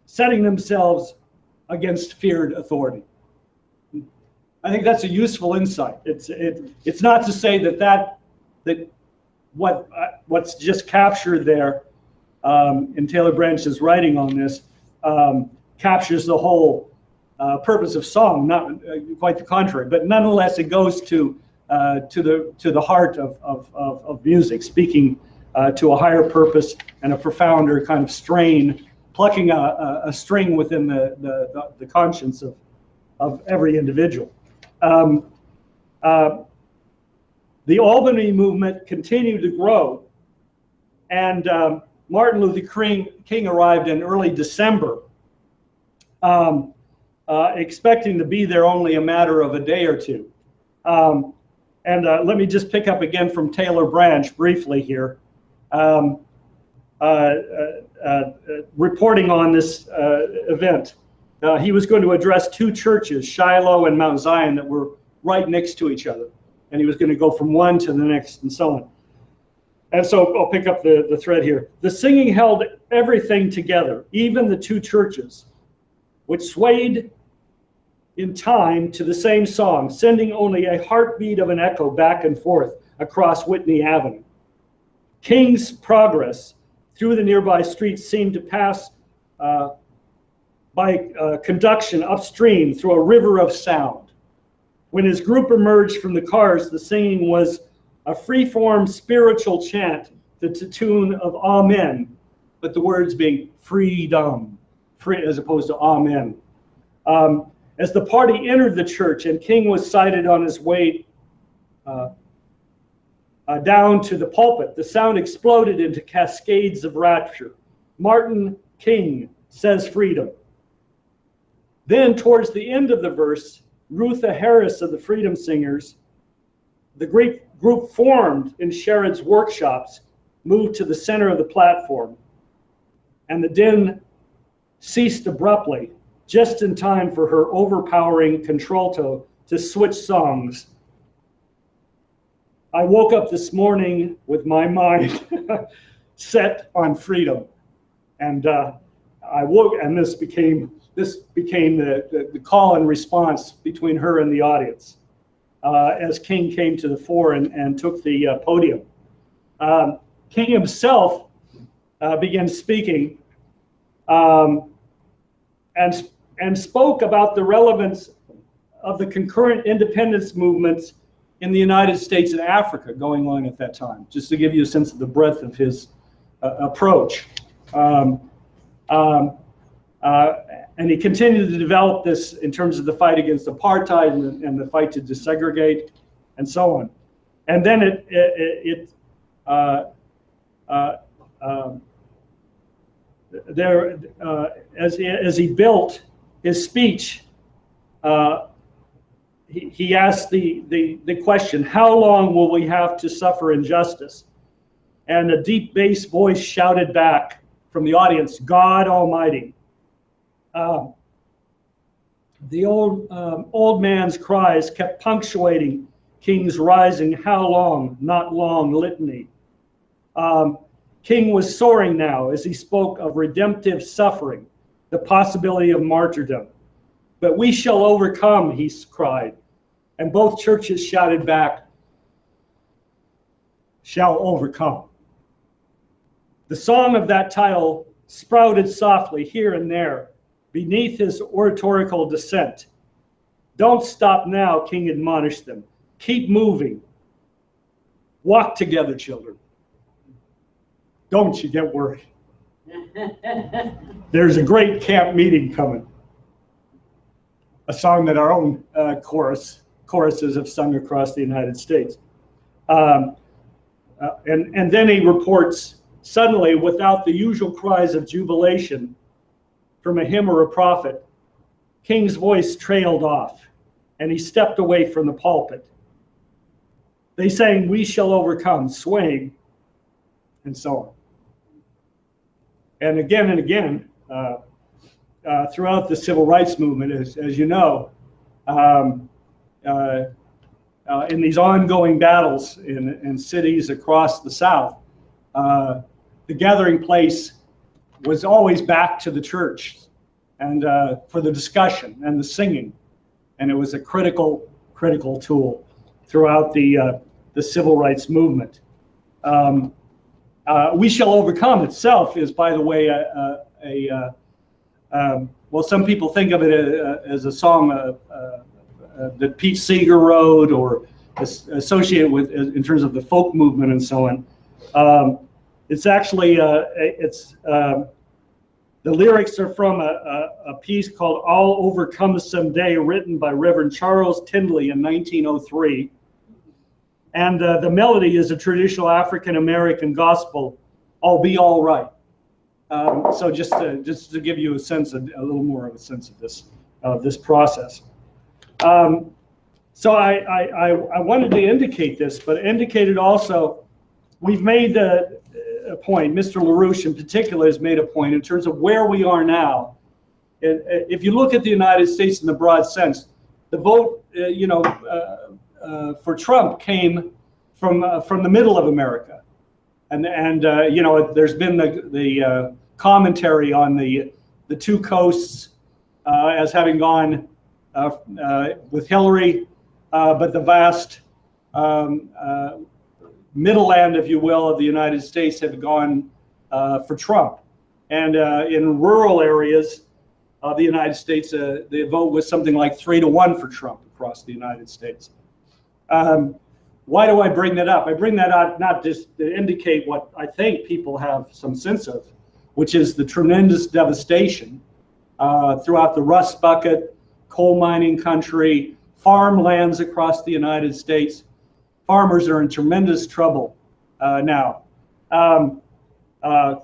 setting themselves against feared authority. I think that's a useful insight. It's not to say that what's just captured there in Taylor Branch's writing on this captures the whole purpose of song. Not quite the contrary, but nonetheless, it goes to the heart of music, speaking to a higher purpose and a profounder kind of strain, plucking a string within the conscience of every individual. The Albany movement continued to grow, and Martin Luther King arrived in early December, expecting to be there only a matter of a day or two. Let me just pick up again from Taylor Branch briefly here, reporting on this event. He was going to address two churches, Shiloh and Mount Zion, that were right next to each other. And he was going to go from one to the next and so And so I'll pick up the thread here. The singing held everything together, even the two churches, which swayed in time to the same song, sending only a heartbeat of an echo back and forth across Whitney Avenue. King's progress through the nearby streets seemed to pass by conduction upstream through a river of sound. When his group emerged from the cars, the singing was a free-form spiritual chant to the tune of Amen, but the words being freedom, free, as opposed to Amen. As the party entered the church and King was sighted on his way down to the pulpit, the sound exploded into cascades of rapture. Martin King says freedom. Then towards the end of the verse, Rutha Harris of the Freedom Singers, the great group formed in Sherrod's workshops, moved to the center of the platform, and the din ceased abruptly, just in time for her overpowering contralto to switch songs. I woke up this morning with my mind set on freedom, and I woke, and this became the call and response between her and the audience as King came to the fore and took the podium. King himself began speaking and spoke about the relevance of the concurrent independence movements in the United States and Africa going on at that time, just to give you a sense of the breadth of his approach. And he continued to develop this in terms of the fight against apartheid and the fight to desegregate and so on. And then as he built his speech, he asked the question, how long will we have to suffer injustice? And a deep bass voice shouted back from the audience, God Almighty. The old man's cries kept punctuating King's rising how long, not long litany. King was soaring now as he spoke of redemptive suffering, the possibility of martyrdom. But we shall overcome, he cried. And both churches shouted back, shall overcome. The song of that title sprouted softly here and there beneath his oratorical descent. Don't stop now, King admonished them. Keep moving. Walk together, children. Don't you get worried. There's a great camp meeting coming. A song that our own choruses have sung across the United States. And then he reports, suddenly, without the usual cries of jubilation from a hymn or a prophet, King's voice trailed off, and he stepped away from the pulpit. They sang, we shall overcome, swaying, and so on. And again, throughout the civil rights movement, as you know, in these ongoing battles in cities across the South, the gathering place was always back to the church and for the discussion and the singing. And it was a critical tool throughout the civil rights movement. We Shall Overcome itself is, by the way, well, some people think of it as a song that Pete Seeger wrote or associated with in terms of the folk movement and so on. It's actually, the lyrics are from a piece called I'll Overcome Someday, written by Reverend Charles Tindley in 1903. And the melody is a traditional African-American gospel, I'll Be All Right. So just to give you a sense, a little more of a sense of this process. So I wanted to indicate this, but indicated also, we've made a point, Mr. LaRouche in particular has made a point in terms of where we are now. If you look at the United States in the broad sense, the vote, for Trump came from the middle of America. And you know, there's been the commentary on the two coasts as having gone with Hillary, but the vast middle land, if you will, of the United States have gone for Trump. And in rural areas of the United States, the vote was something like 3-1 for Trump across the United States. Why do I bring that up? I bring that up not just to indicate what I think people have some sense of, which is the tremendous devastation throughout the Rust Bucket, coal mining country, farmlands across the United States. Farmers are in tremendous trouble now.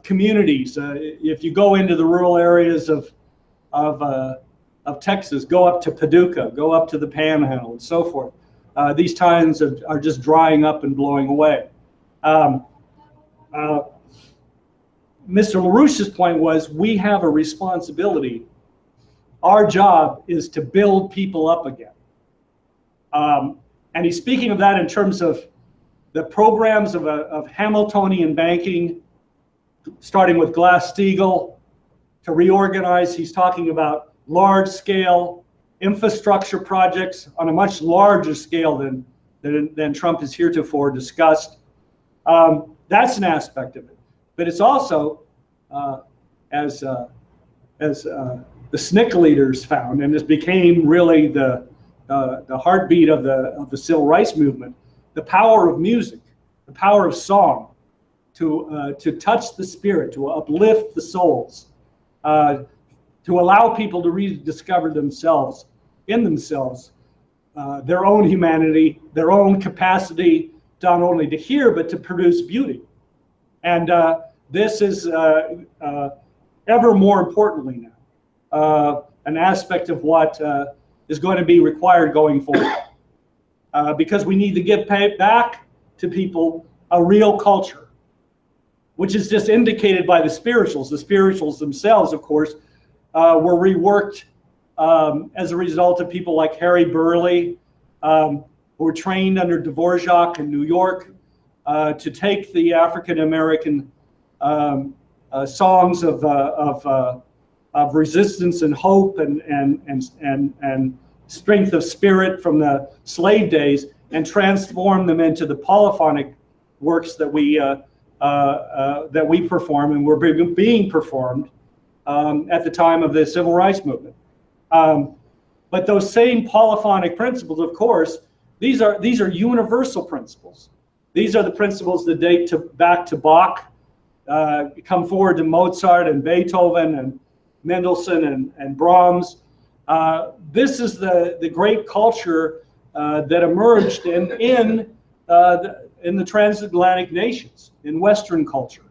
Communities, if you go into the rural areas of Texas, go up to Paducah, go up to the Panhandle, and so forth. These times are just drying up and blowing away. Mr. LaRouche's point was we have a responsibility. Our job is to build people up again. And he's speaking of that in terms of the programs of Hamiltonian banking, starting with Glass-Steagall, to reorganize. He's talking about large-scale infrastructure projects on a much larger scale than Trump has heretofore discussed. That's an aspect of it. But it's also, as the SNCC leaders found, and this became really the heartbeat of the civil rights movement, the power of music, the power of song, to touch the spirit, to uplift the souls, to allow people to rediscover themselves, in themselves, their own humanity, their own capacity, not only to hear, but to produce beauty. And this is ever more importantly now, an aspect of what is going to be required going forward. Because we need to give back to people a real culture, which is just indicated by the spirituals. The spirituals themselves, of course, were reworked as a result of people like Harry Burleigh, who were trained under Dvorak in New York to take the African American songs of resistance and hope and strength of spirit from the slave days and transform them into the polyphonic works that we perform and were being performed at the time of the civil rights movement. But those same polyphonic principles, of course, these are universal principles. These are the principles that date back to Bach, come forward to Mozart and Beethoven and Mendelssohn and Brahms. This is the great culture that emerged in the transatlantic nations, in Western culture,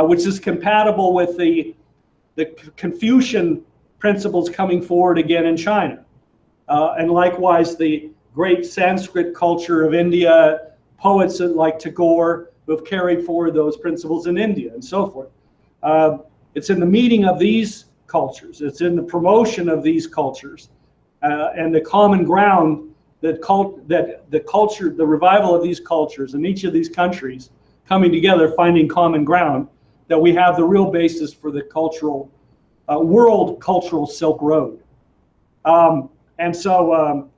which is compatible with the Confucian principles coming forward again in China. And likewise, the great Sanskrit culture of India, poets like Tagore, who have carried forward those principles in India and so forth. It's in the meeting of these cultures, it's in the promotion of these cultures, and the common ground that the revival of these cultures in each of these countries coming together, finding common ground, that we have the real basis for the cultural, world cultural Silk Road. And so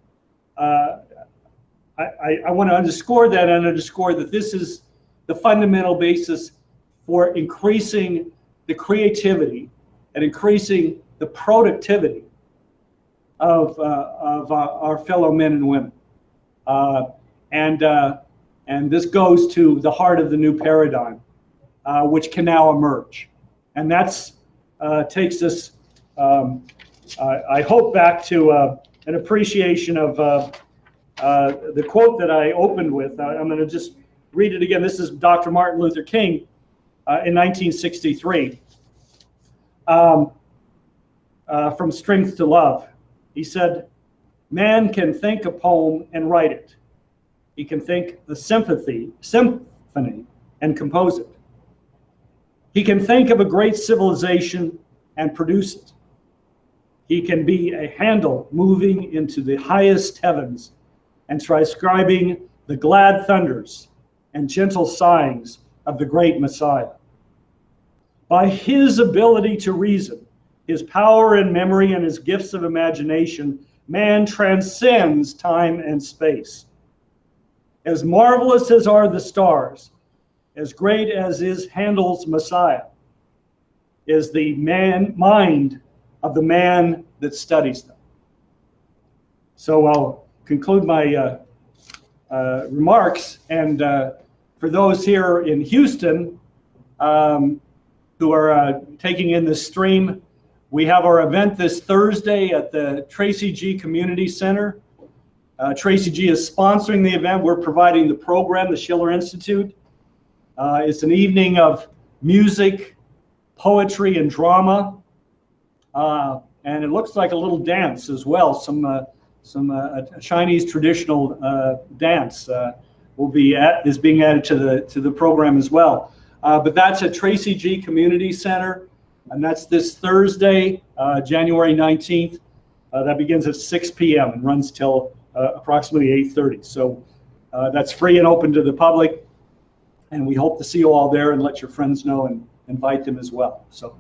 I want to underscore that and underscore that this is the fundamental basis for increasing the creativity and increasing the productivity of our fellow men and women. And this goes to the heart of the new paradigm, which can now emerge. And that's takes us, I hope, back to an appreciation of the quote that I opened with. I'm going to just read it again. This is Dr. Martin Luther King in 1963, from Strength to Love. He said, "Man can think a poem and write it. He can think a symphony and compose it. He can think of a great civilization and produce it. He can be a Handel moving into the highest heavens and transcribing the glad thunders and gentle sighings of the great Messiah. By his ability to reason, his power and memory, and his gifts of imagination, man transcends time and space. As marvelous as are the stars, as great as is Handel's Messiah, is the mind of the man that studies them. So I'll conclude my remarks, and for those here in Houston who are taking in this stream, we have our event this Thursday at the Tracy G. Community Center. Tracy G. is sponsoring the event. We're providing the program, the Schiller Institute. It's an evening of music, poetry, and drama, and it looks like a little dance as well. Some Chinese traditional dance is being added to the program as well. But that's at Tracy G. Community Center, and that's this Thursday, January 19th. That begins at 6 p.m. and runs till approximately 8:30. So that's free and open to the public, and we hope to see you all there, and let your friends know and invite them as well. So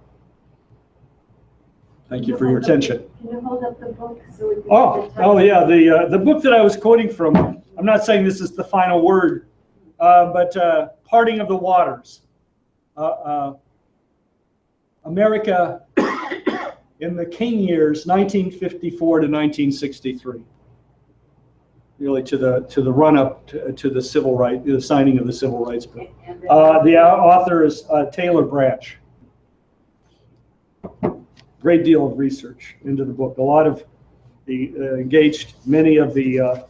thank you for your attention. Can you hold up the book so we can Oh yeah, the book that I was quoting from, I'm not saying this is the final word, but Parting of the Waters. America in the King years, 1954 to 1963. Really to the run-up to the civil right, the signing of the Civil Rights Bill. The author is Taylor Branch. Great deal of research into the book. A lot of engaged many of the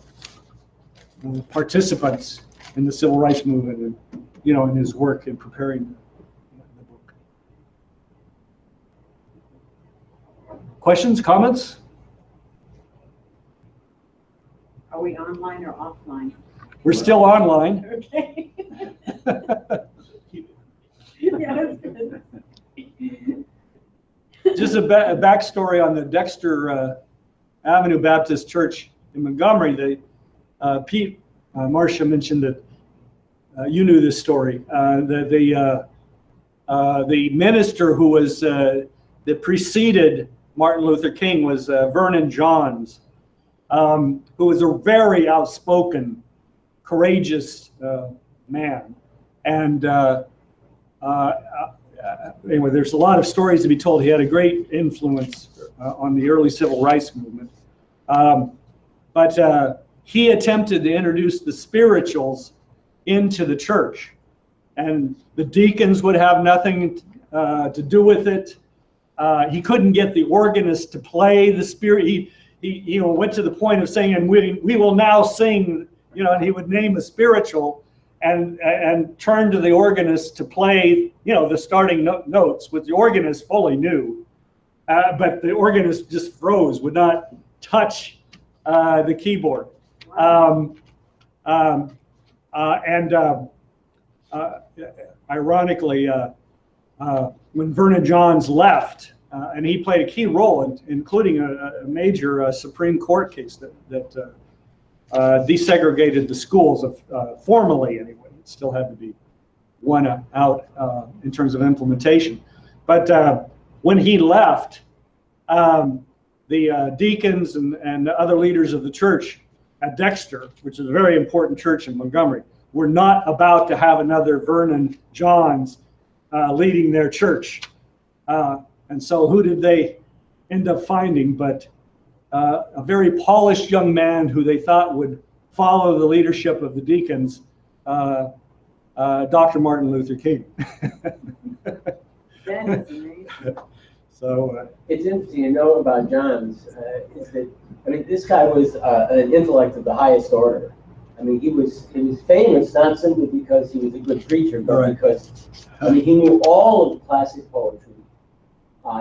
participants in the civil rights movement, and in his work in preparing the book. Questions, comments? Are we online or offline? We're still online. Okay. Yeah, that's good. Just a backstory on the Dexter Avenue Baptist Church in Montgomery. Pete Marcia mentioned that you knew this story. The minister who was that preceded Martin Luther King was Vernon Johns, who was a very outspoken, courageous man. And anyway, there's a lot of stories to be told. He had a great influence on the early civil rights movement. But he attempted to introduce the spirituals into the church, and the deacons would have nothing to do with it. He couldn't get the organist to play the spirit. He went to the point of saying, and we will now sing, and he would name a spiritual and turn to the organist to play, the starting notes, which the organist fully knew. But the organist just froze, would not touch the keyboard. Ironically, when Vernon Johns left, and he played a key role, including a major Supreme Court case that desegregated the schools, formally anyway. It still had to be won out in terms of implementation. But when he left, the deacons and other leaders of the church at Dexter, which is a very important church in Montgomery, were not about to have another Vernon Johns leading their church. And so who did they end up finding but a very polished young man who they thought would follow the leadership of the deacons, Dr. Martin Luther King. That is amazing. So it's interesting to know about Johns is that this guy was an intellect of the highest order. He was famous not simply because he was a good preacher, but right. because he knew all of classic poetry.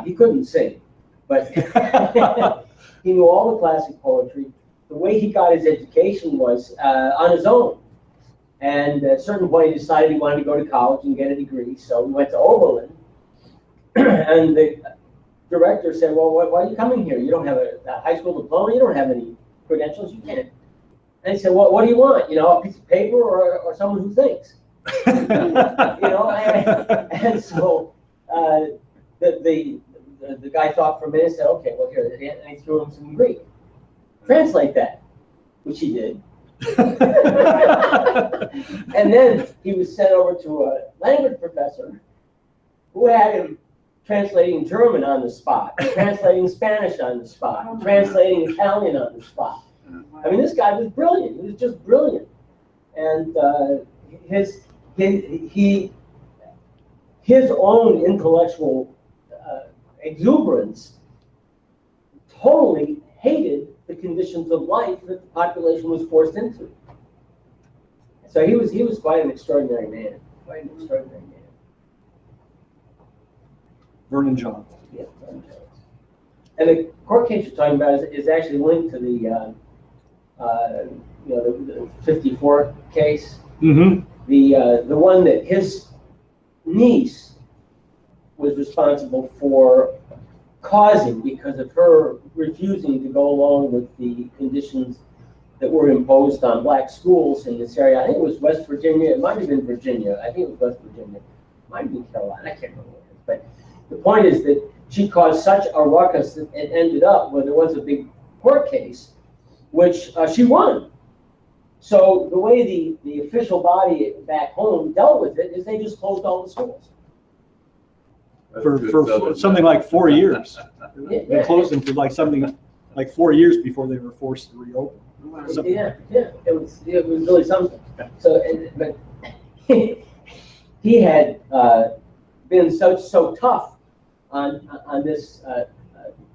He couldn't sing, but he knew all the classic poetry. The way he got his education was on his own. And at a certain point, he decided he wanted to go to college and get a degree. So he went to Oberlin, and the director said, "Well, why are you coming here? You don't have a high school diploma. You don't have any credentials. You can't." And he said, "Well, what do you want? A piece of paper or someone who thinks?" And so the guy thought for a minute and said, okay, well, here, and he threw him some Greek. Translate that, which he did. And then he was sent over to a language professor who had him translating German on the spot, translating Spanish on the spot, translating Italian on the spot. I mean, this guy was brilliant. He was just brilliant. And his own intellectual exuberance totally hated the conditions of life that the population was forced into. So he was quite an extraordinary man. Quite an extraordinary man. Vernon John. Yeah, Vernon John. And the court case you're talking about is actually linked to the the 54 case. Mm-hmm. The one that his niece was responsible for causing because of her refusing to go along with the conditions that were imposed on black schools in this area. I think it was West Virginia. It might have been Virginia. I think it was West Virginia. It might have been Carolina. I can't remember what it is. But the point is that she caused such a ruckus that it ended up where there was a big court case, which she won. So the way the official body back home dealt with it is they just closed all the schools. For something like 4 years. They closed them for like something like 4 years before they were forced to reopen. Something Yeah, like yeah, it was really something. So, but he had been so tough on this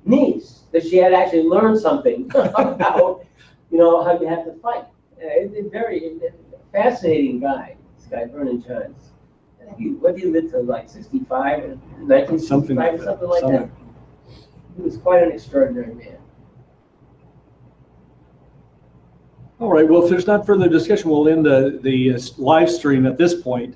niece that she had actually learned something about how you have to fight. It's a very fascinating guy. This guy Vernon John. What did he live to, like 65 or 1965 something like or something like that? He was quite an extraordinary man. All right, well, if there's not further discussion, we'll end the live stream at this point.